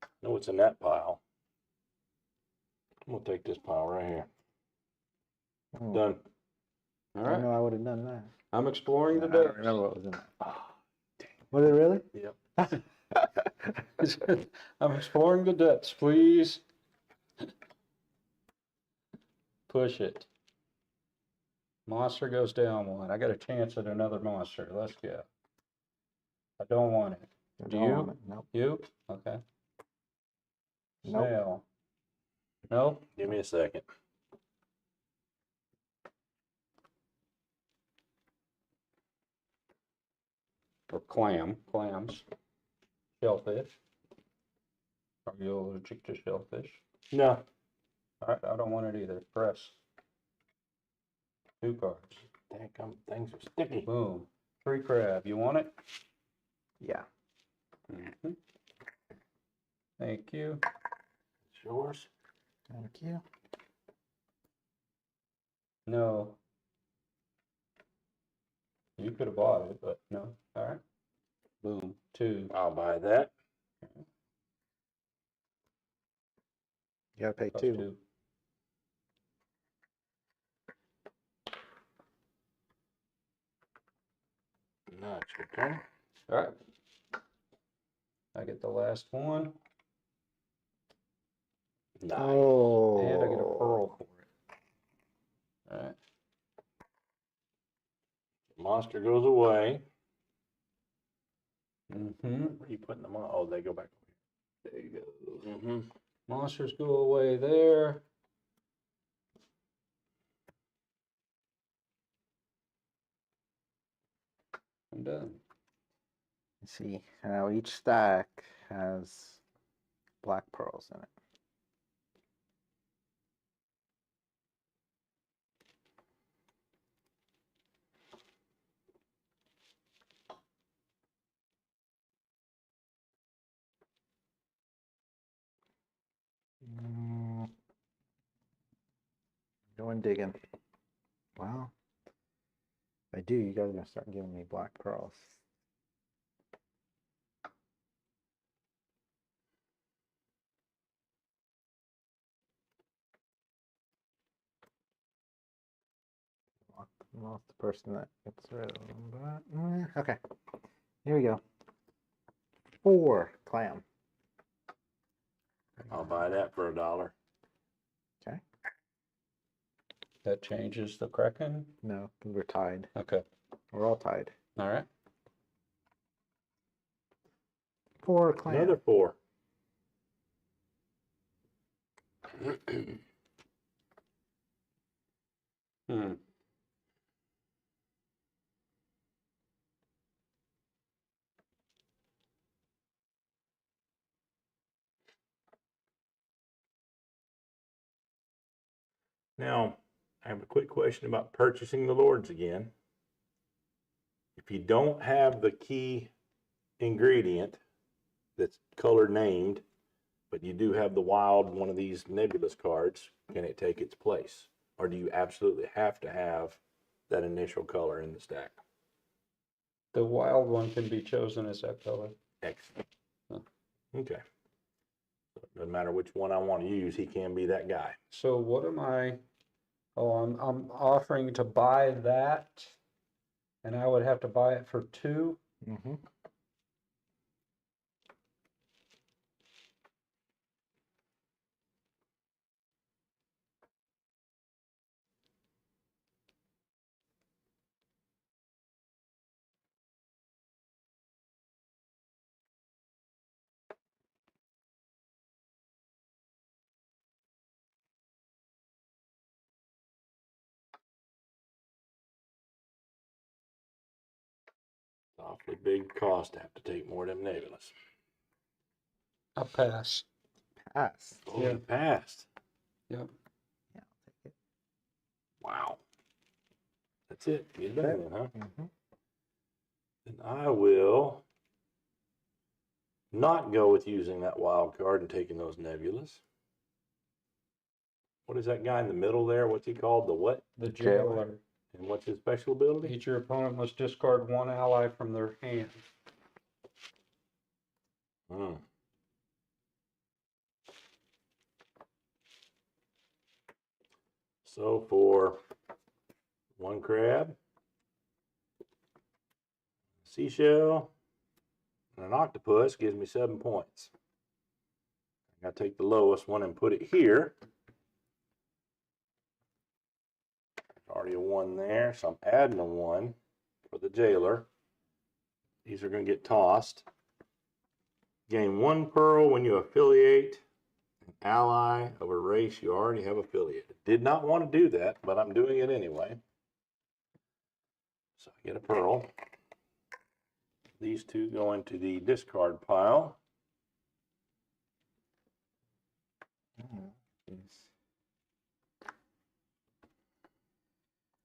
I know what's in that pile. I'm going to take this pile right here. Oh, Done. All I right. know I would have done that. I'm exploring the I don't depths. remember what was in that. Was it really? Yep. I'm exploring the depths, please. Push it. Monster goes down 1. I got a chance at another monster. Let's go. I don't want it. I Do don't you? want it. Nope. You? Okay. Nope. Snail. No? Give me a second. Or clams. Shellfish. Are you allergic to shellfish? No. All right, I don't want it either. Press. 2 cards. Dang, things are sticky. Boom. 3 crab. You want it? Yeah. Mm-hmm. Thank you. It's yours. Thank you. No. You could have bought it, but no. All right. Boom. 2. I'll buy that. You gotta pay Plus 2. 2. No, it's your turn. All right. I get the last one, Nice. Oh. and I get a pearl for it. All right. Monster goes away. Mm-hmm. Where are you putting them on? Oh, they go back. There you go. Mm-hmm. Monsters go away there. I'm done. Let's see. Now each stack has black pearls in it. Going digging. Well, if I do, you guys are gonna start giving me black pearls. Lost the person that gets rid of them, but okay. Here we go. 4 clam. I'll buy that for $1. Okay. That changes the Kraken. No, we're tied. Okay. We're all tied. All right. 4 clan. Another 4. Hmm. Now, I have a quick question about purchasing the Lords again. If you don't have the key ingredient that's color named, but you do have the wild one of these nebulous cards, can it take its place? Or do you absolutely have to have that initial color in the stack? The wild one can be chosen as that color. Excellent. Huh. Okay. So it doesn't matter which one I want to use, he can be that guy. So what am I? Oh, I'm offering to buy that, and I would have to buy it for 2. Mm-hmm. It's awfully big cost to have to take more of them nebulous. I pass. Pass. Oh, Yeah. you passed. Yep. Yeah, I'll take it. Wow. That's it. You're done then, huh? Mm-hmm. Then I will not go with using that wild card and taking those nebulas. What is that guy in the middle there? What's he called? The what? The Jailer. jailer. And what's his special ability? Each your opponent must discard 1 ally from their hand. Hmm. So for 1 crab, seashell, and an octopus gives me 7 points. I gotta take the lowest one and put it here. There's already a 1 there, so I'm adding a 1 for the jailer. These are gonna get tossed. Gain 1 pearl when you affiliate an ally of a race you already have affiliated. Did not want to do that, but I'm doing it anyway. So I get a pearl. These 2 go into the discard pile.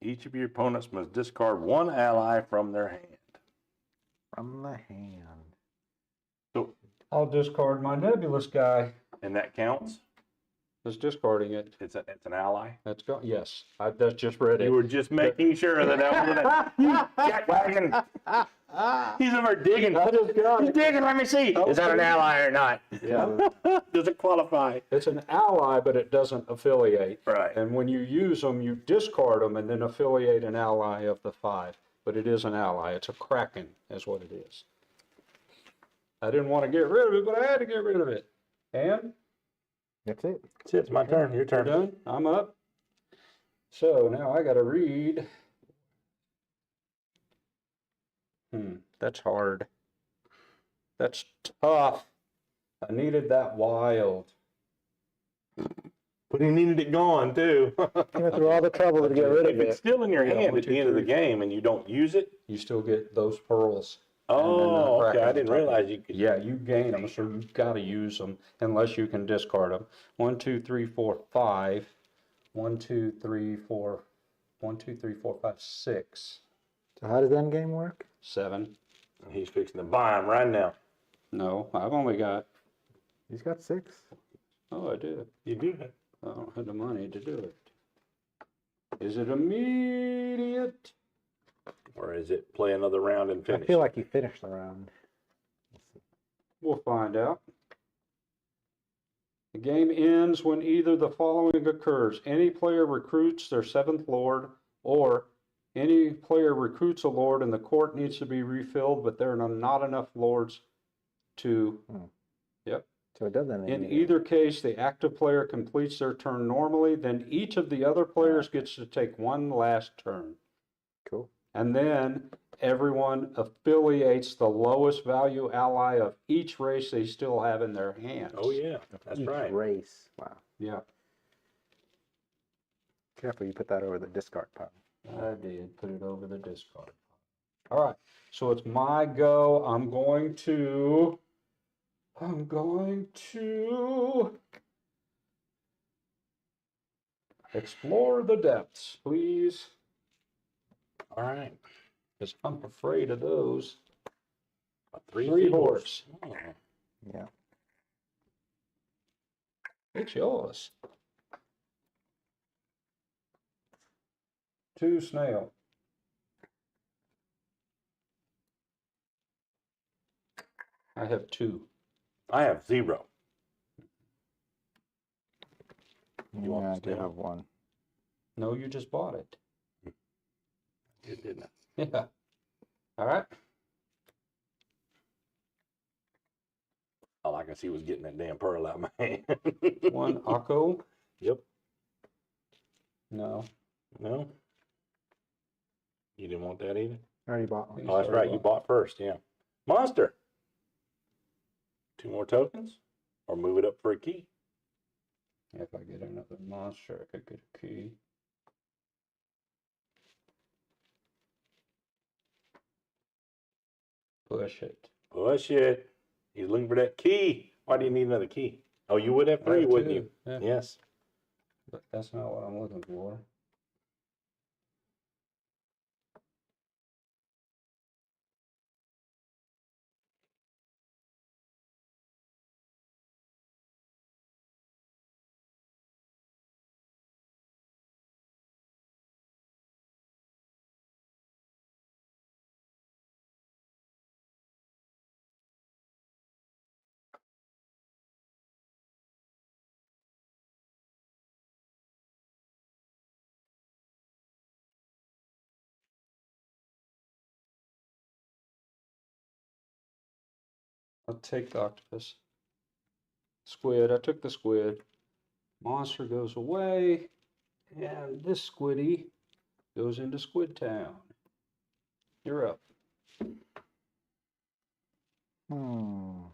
Each of your opponents must discard 1 ally from their hand. From the hand. So, I'll discard my nebulous guy. and that counts? Just discarding it. It's an ally? That's go. Yes, I just read You it. were just making sure that that was jackwagon. He's over digging. I just got He's it. digging. Let me see. Is that an ally or not? Yeah. Does it qualify? It's an ally, but it doesn't affiliate. Right. And when you use them, you discard them and then affiliate an ally of the 5. But it is an ally. It's a Kraken, is what it is. I didn't want to get rid of it, but I had to get rid of it. And That's it. That's it. It's my turn. Your we're turn. done. I'm up. So now I got to read. That's hard. That's tough. I needed that wild. But he needed it gone too. You went through all the trouble to get rid If of it's it. still in your Yeah, hand 1, at 2, the end of the 3. game and you don't use it, You still get those pearls. oh, okay. I Kraken didn't on top. realize you could. Yeah, you gain them, so you've got to use them unless you can discard them. 1, 2, 3, 4, 5. 1, 2, 3, 4. 1, 2, 3, 4, 5, 6. So how does end game work? 7. He's fixing to buy him right now. No, I've only got. He's got 6. Oh, I do. You do. I don't have the money to do it. Is it immediate? Or is it play another round and I finish? feel like you finished the round. We'll find out. The game ends when either the following occurs. Any player recruits their 7th lord, or any player recruits a lord and the court needs to be refilled, but there are not enough lords to... Yep. So it doesn't. In either case, the active player completes their turn normally, then each of the other players gets to take 1 last turn. Cool. And then everyone affiliates the lowest value ally of each race they still have in their hands. Oh yeah, that's Each right. race. Wow. Yeah, Careful, you put that over the discard pile. I did put it over the discard. All right, so it's my go. I'm going to explore the depths, please, All right. because I'm afraid of those. A Three horse. Oh, Yeah. It's yours. 2 snail. I have 2. I have 0. You want Yeah, I the do snail? have one. No, you just bought it. It didn't. Yeah. All right. All I can see was getting that damn pearl out of my hand. 1 Akko. Yep. No. No. You didn't want that either? I already bought one. Oh, that's right. You bought first. Yeah. Monster. 2 more tokens, or move it up for a key. If I get another monster, I could get a key. Push it. Push it. He's looking for that key. Why do you need another key? Oh, you would have 3, have wouldn't 2, you? yeah. Yes. But that's not what I'm looking for. I'll take the octopus. Squid. I took the squid. Monster goes away. And this squiddy goes into Squid Town. You're up. Hmm.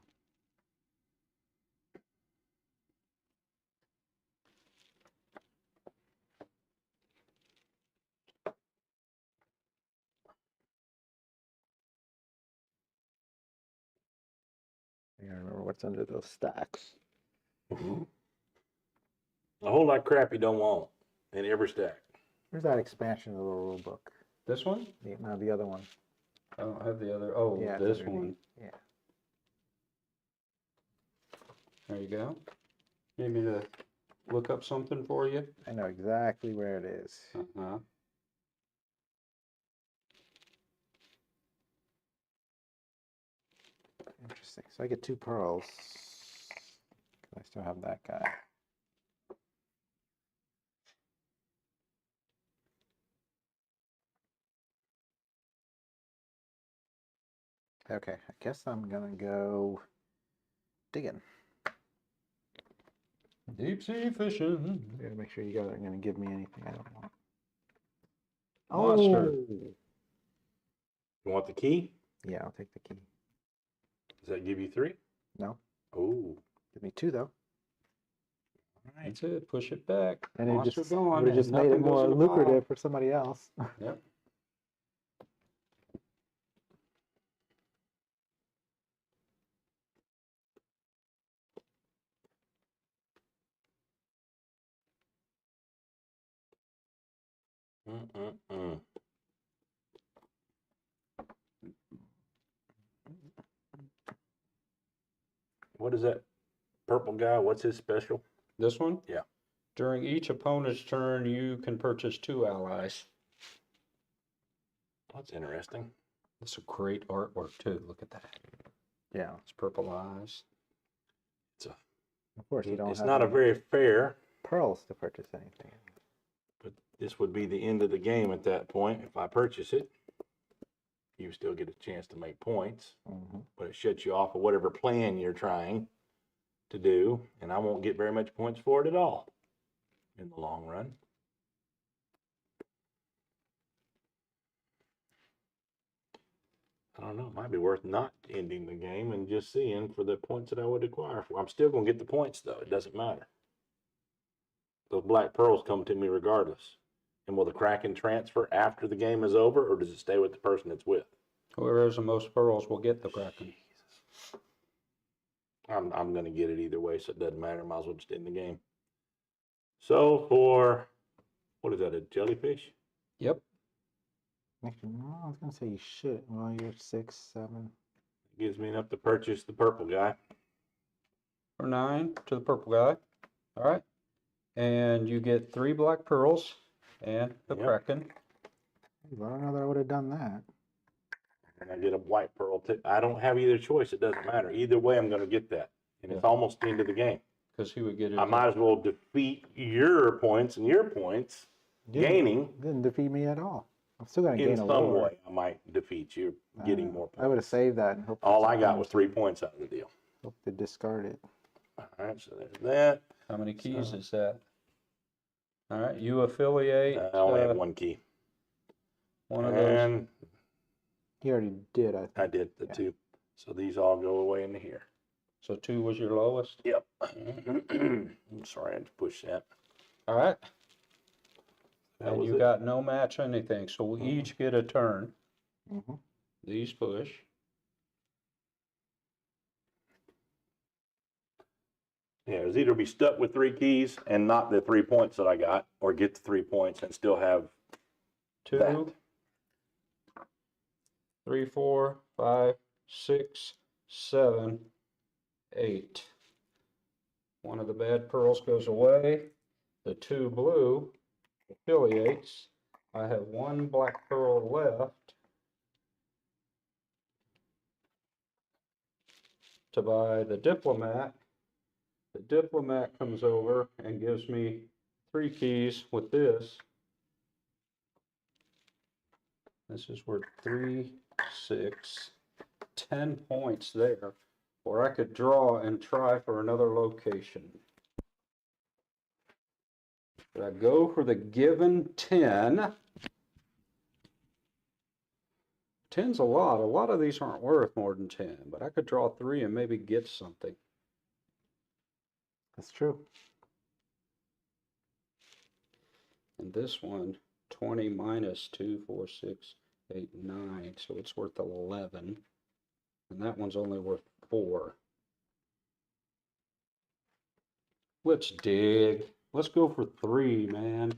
I gotta remember what's under those stacks. A whole lot of crap you don't want in every stack. Where's that expansion of the rule book? This one? No, the other one. I don't have the other. Oh, Yeah, it's this underneath. one. Yeah. There you go. Need me to look up something for you? I know exactly where it is. Uh-huh. Interesting. So I get 2 pearls. I still have that guy. Okay, I guess I'm gonna go digging. Deep sea fishing. Gotta make sure you guys aren't gonna give me anything I don't want. Monster. Oh! You want the key? Yeah, I'll take the key. Does that give you 3? No, Oh. give me 2 though. All right. That's it. Push it back. And it Monster just gone. would have and just made it nothing goes more in the pile. lucrative for somebody else. Yep. Mm-mm-mm. What is that purple guy? What's his special? This one? Yeah. During each opponent's turn, you can purchase 2 allies. That's interesting. That's a great artwork too. Look at that. Yeah, It's purple eyes. of course you don't It's have not a any very fair, pearls to purchase anything. but this would be the end of the game at that point. If I purchase it, you still get a chance to make points, but it shuts you off of whatever plan you're trying to do, and I won't get very much points for it at all in the long run. don't know. It might be worth not ending the game and just seeing for the points that I would acquire. I'm still going to get the points, though. It doesn't matter. Those black pearls come to me regardless. And will the Kraken transfer after the game is over, or does it stay with the person it's with? Whoever has the most pearls will get the Kraken. I'm going to get it either way, so it doesn't matter. Might as well just end the game. So for, what is that, a jellyfish? Yep. Actually, no, I was gonna say you should. Well, you're 6, 7. It gives me enough to purchase the purple guy. For 9 to the purple guy. All right. And you get 3 black pearls and the Yep. Kraken. I don't know that I would have done that. And I get a white pearl too. I don't have either choice. It doesn't matter. Either way, I'm going to get that. And it's almost the end of the game. Because he would get it. I might as well defeat your points and your points, gaining Didn't defeat me at all. I'm still gonna gain in a some lore. way. I might defeat you, getting more I would have points. saved that and hoped. All I got was 3 points out of the deal. Hope to discard it. All right, so there's that. How many keys is that? All right. You affiliate I only have 1 key. one of those. And He already did, I think. I did the 2. So these all go away into here. So 2 was your lowest. Yep. I'm sorry, I had to push that. All right. That And was you it. got no match anything. So we each get a turn. Mhm. These push. Yeah, it was either be stuck with 3 keys and not the 3 points that I got, or get the 3 points and still have 2, that. 3, 4, 5, 6, 7, 8. One of the bad pearls goes away. The 2 blue affiliates. I have 1 black pearl left to buy the diplomat. The diplomat comes over and gives me 3 keys with this. This is worth 3, 6, 10 points there. Or I could draw and try for another location. But I go for the given 10. 10's a lot. A lot of these aren't worth more than 10, but I could draw 3 and maybe get something. That's true. And this one, 20 minus 2, 4, 6, 8, 9. So it's worth 11. And that one's only worth 4. Let's dig. Let's go for 3, man.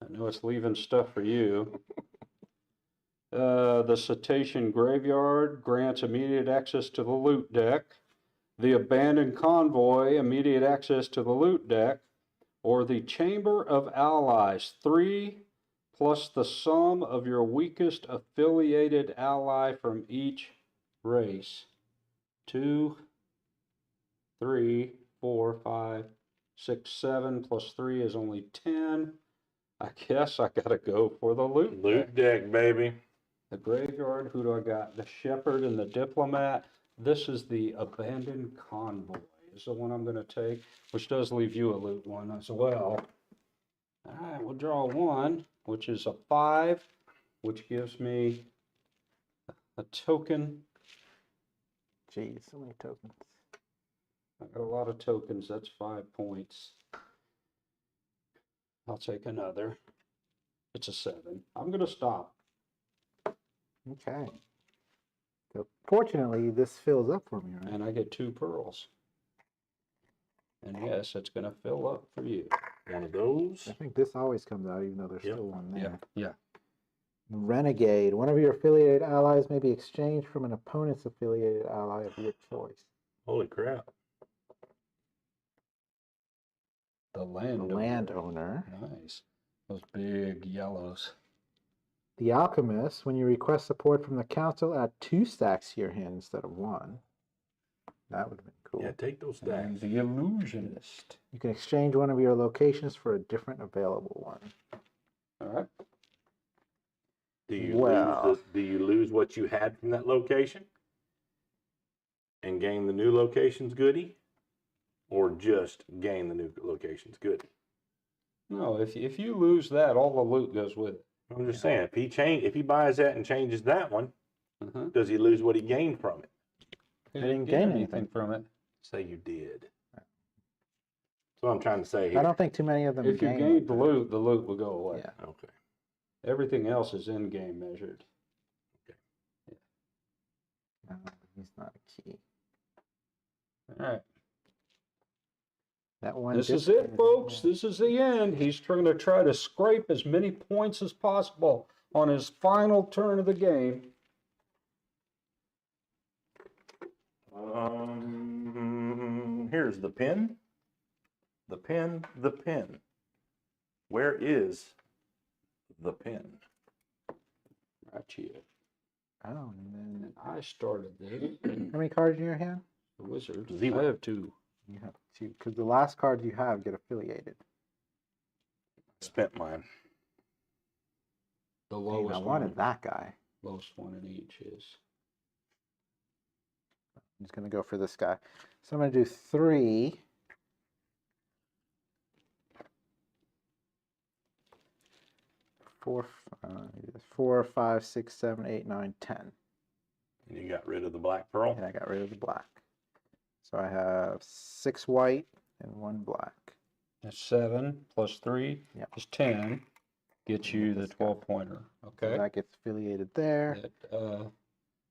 I know it's leaving stuff for you. The Cetacean Graveyard grants immediate access to the loot deck. The Abandoned Convoy, immediate access to the loot deck. Or the Chamber of Allies, 3 plus the sum of your weakest affiliated ally from each race. 2, 3, 4, 5, 6, 7 plus 3 is only 10. I guess I gotta go for the loot deck, baby. The graveyard, who do I got? The Shepherd and the Diplomat. This is the Abandoned Convoy. Is the one I'm gonna take, which does leave you a loot one as well. All right, we'll draw 1, which is a 5, which gives me a token. Jeez, so many tokens. I got a lot of tokens. That's 5 points. I'll take another. It's a 7. I'm gonna stop. Okay. So fortunately, this fills up for me, right? And I get 2 pearls. And yes, it's gonna fill up for you. One of those. I think this always comes out, even though there's Yep. still one there. Yeah. Renegade. One of your affiliated allies may be exchanged from an opponent's affiliated ally of your choice. Holy crap. The The landowner. Nice. Those big yellows. The alchemist. When you request support from the council, add 2 stacks to your hand instead of 1. That would have been cool. Yeah, take those And stacks. the illusionist. You can exchange one of your locations for a different available one. All right. Do you Well- do you lose what you had from that location and gain the new location's goodie, or just gain the new location's goodie? No, if you lose that, all the loot goes with it. I'm just saying, if he buys that and changes that one, does he lose what he gained from it? He didn't get gain anything anything. from it. Say you did. That's what I'm trying to say here. I don't think too many of them If you gain gained like the loot will go away. that. Yeah. Okay. Everything else is in-game measured. No, he's not a key. All right. That one. This is it, folks. This is the end. He's trying to scrape as many points as possible on his final turn of the game. Here's the pin. The pin. The pin. Where is the pin? Right here. Oh, and then I started this. how many cards in your hand? The wizard. 0. I have 2. You have 2, because the last cards you have get affiliated. Spent mine. The Dang, lowest I one. wanted that guy. Lowest one in each is. I'm just gonna go for this guy. So I'm gonna do 3. 4, 5, 6, 7, 8, 9, 10. And you got rid of the black pearl? And I got rid of the black. So I have 6 white and 1 black. That's 7 plus 3 Yep. is 10. Gets you the 12-pointer. So Okay. that gets affiliated there. That,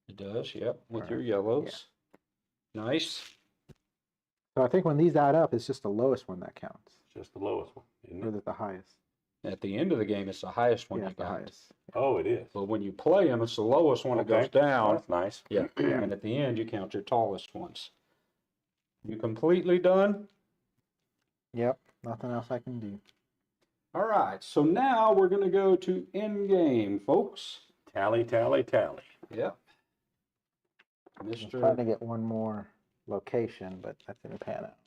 it does, yep, with Alright, your yellows. Nice. So I think when these add up, it's just the lowest one that counts. Just the lowest one, isn't Or it? is it the highest? At the end of the game, it's the highest one Yeah, you it's the got. highest. Oh, it is. But when you play them, it's the lowest one that Okay. goes down. That's nice. Yeah, and at the end, you count your tallest ones. You completely done? Yep, nothing else I can do. All right, so now we're going to go to in-game, folks. Tally, tally, tally. Yep. I'm trying to Mr. get one more location, but that didn't pan out.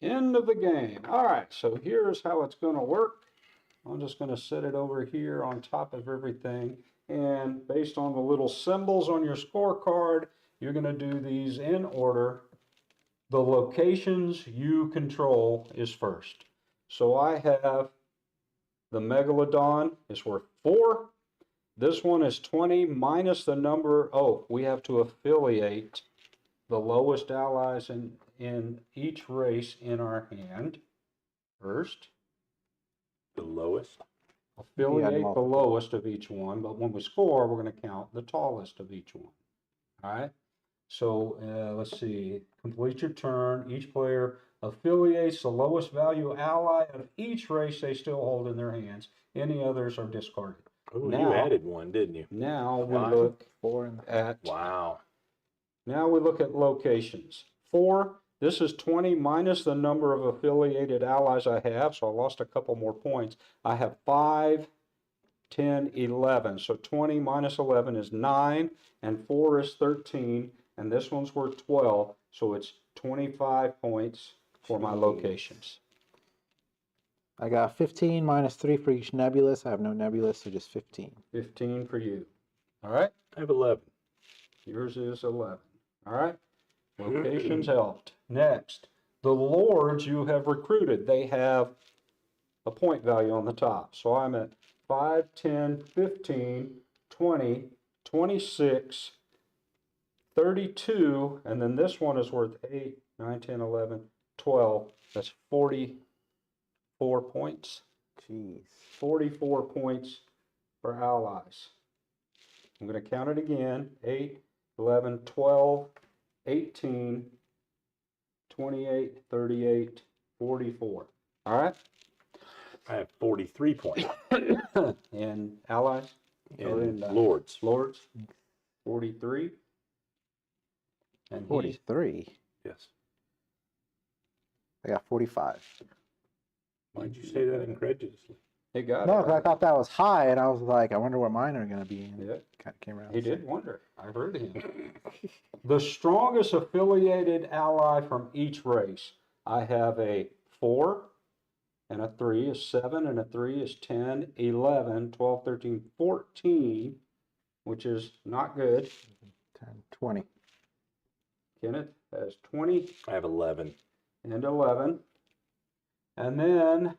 End of the game. All right, so here's how it's going to work. I'm just going to set it over here on top of everything. And based on the little symbols on your scorecard, you're going to do these in order. The locations you control is first. So I have the Megalodon is worth 4. This one is 20 minus the number. Oh, we have to affiliate the lowest allies in each race in our hand first. The lowest. Affiliate the multiple. lowest of each one, but when we score, we're going to count the tallest of each one. All right. So let's see. Complete your turn. Each player affiliates the lowest value ally of each race they still hold in their hands. Any others are discarded. Oh, Now- you added one, didn't you? Now we Wow. look 4 and at Wow. Now we look at locations. 4, this is 20 minus the number of affiliated allies I have, so I lost a couple more points. I have 5, 10, 11. So 20 minus 11 is 9, and 4 is 13, and this one's worth 12, so it's 25 points for my locations. I got 15 minus 3 for each nebulous. I have no nebulous, so just 15. 15 for you. All right? I have 11. Yours is 11. All right? Locations helped. Next, the lords you have recruited. They have a point value on the top. So I'm at 5, 10, 15, 20, 26, 32, and then this one is worth 8, 9, 10, 11, 12. That's 44 points. Jeez. 44 points for allies. I'm going to count it again. 8, 11, 12, 18, 28, 38, 44. All right? I have 43 points. And allies? Or And in, lords. Lords? 43. And he's 43. Yes. I got 45. Why'd you say that incredulously? he got No, it. 'cause I thought that was high, and I was like, I wonder what mine are going to be. And Yeah. it kind of came around. He the did same. wonder. I heard him. The strongest affiliated ally from each race. I have a 4 and a 3 is 7 and a 3 is 10, 11, 12, 13, 14, which is not good. 10, 20. Kenneth has 20 I have 11. and 11. And then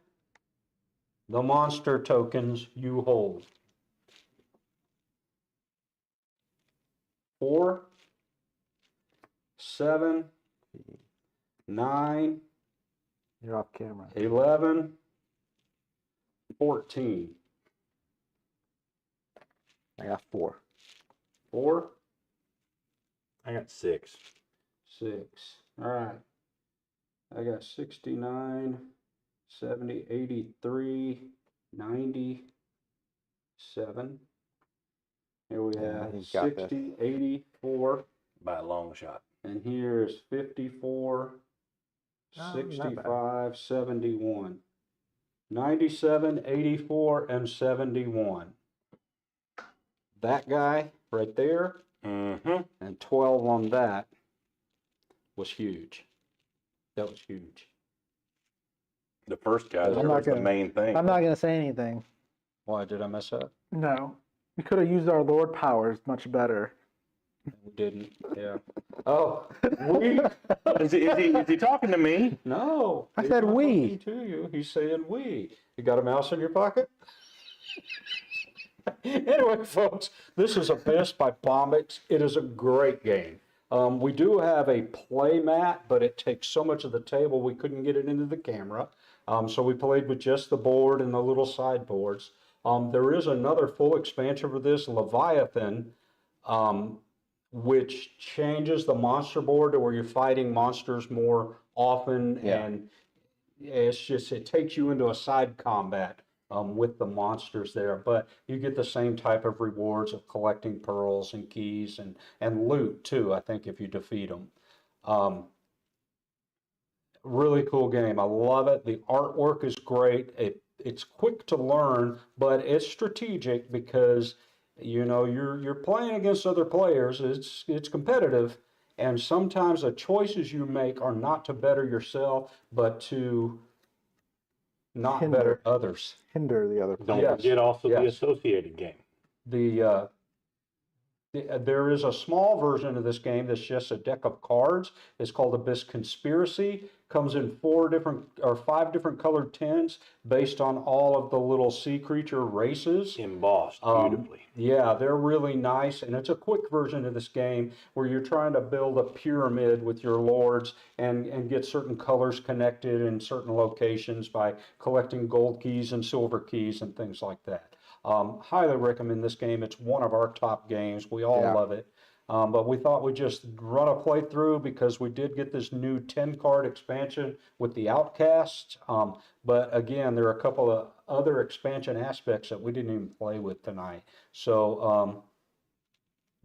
the monster tokens you hold. 4, 7, 9, You're off camera. 11, 14. I got 4. 4, I got 6. 6. All right. I got 69, 70, 83, 97. Here we Yeah, have you got this. 60, 84. By a long shot. And here's 54, not bad. 65, 71. 97, 84, and 71. That guy right there Mm-hmm. and 12 on that was huge. That was huge. The first guy I'm there not was the gonna- main thing. I'm not going to say anything. Why did I mess up? No. We could have used our Lord powers much better. We didn't. Yeah. Oh, we? Is he talking to me? No. I he's said not we. talking to you. He's saying we. You got a mouse in your pocket? Anyway, folks, this is Abyss by Bombix. It is a great game. We do have a play mat, but it takes so much of the table we couldn't get it into the camera. So we played with just the board and the little sideboards. There is another full expansion for this, Leviathan, which changes the monster board to where you're fighting monsters more often, Yeah. and it takes you into a side combat with the monsters there, but you get the same type of rewards of collecting pearls and keys and loot too, I think, if you defeat them. Really cool game. I love it. The artwork is great. It's quick to learn, but it's strategic because you're playing against other players. It's competitive, and sometimes the choices you make are not to better yourself, but to not Hinder. better others. Hinder the other Don't Yes, forget also the yes. associated game. There is a small version of this game that's just a deck of cards. It's called Abyss Conspiracy. Comes in 5 different colored tins based on all of the little sea creature races. Embossed beautifully. Yeah, they're really nice, and it's a quick version of this game where you're trying to build a pyramid with your lords and get certain colors connected in certain locations by collecting gold keys and silver keys and things like that. Highly recommend this game. It's one of our top games. We all love it. But we thought we'd just run a playthrough because we did get this new 10-card expansion with the Outcasts. But again, there are a couple of other expansion aspects that we didn't even play with tonight. So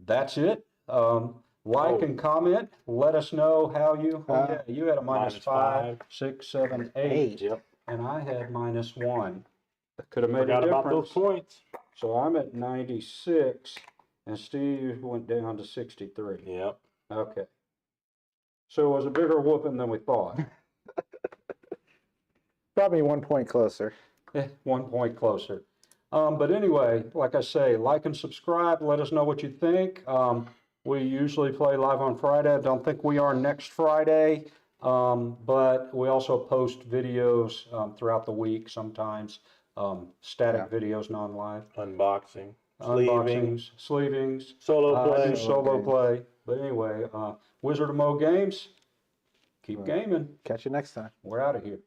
that's it. Like and comment. Let us know how you. You had a minus 5, 6, 7, 8, Yep. and I had -1. That could have made Forgot a about difference. those points. So I'm at 96, and Steve went down to 63. Yep. Okay. So it was a bigger whooping than we thought. Probably 1 point closer. 1 point closer. But anyway, like I say, like and subscribe. Let us know what you think. We usually play live on Friday. I don't think we are next Friday. But we also post videos throughout the week sometimes. Static videos, non-live. Unboxing. Unboxings, sleevings. Solo I play. do solo games. play. But anyway, Wizard of Mo Games, keep gaming. Catch you next time. We're out of here.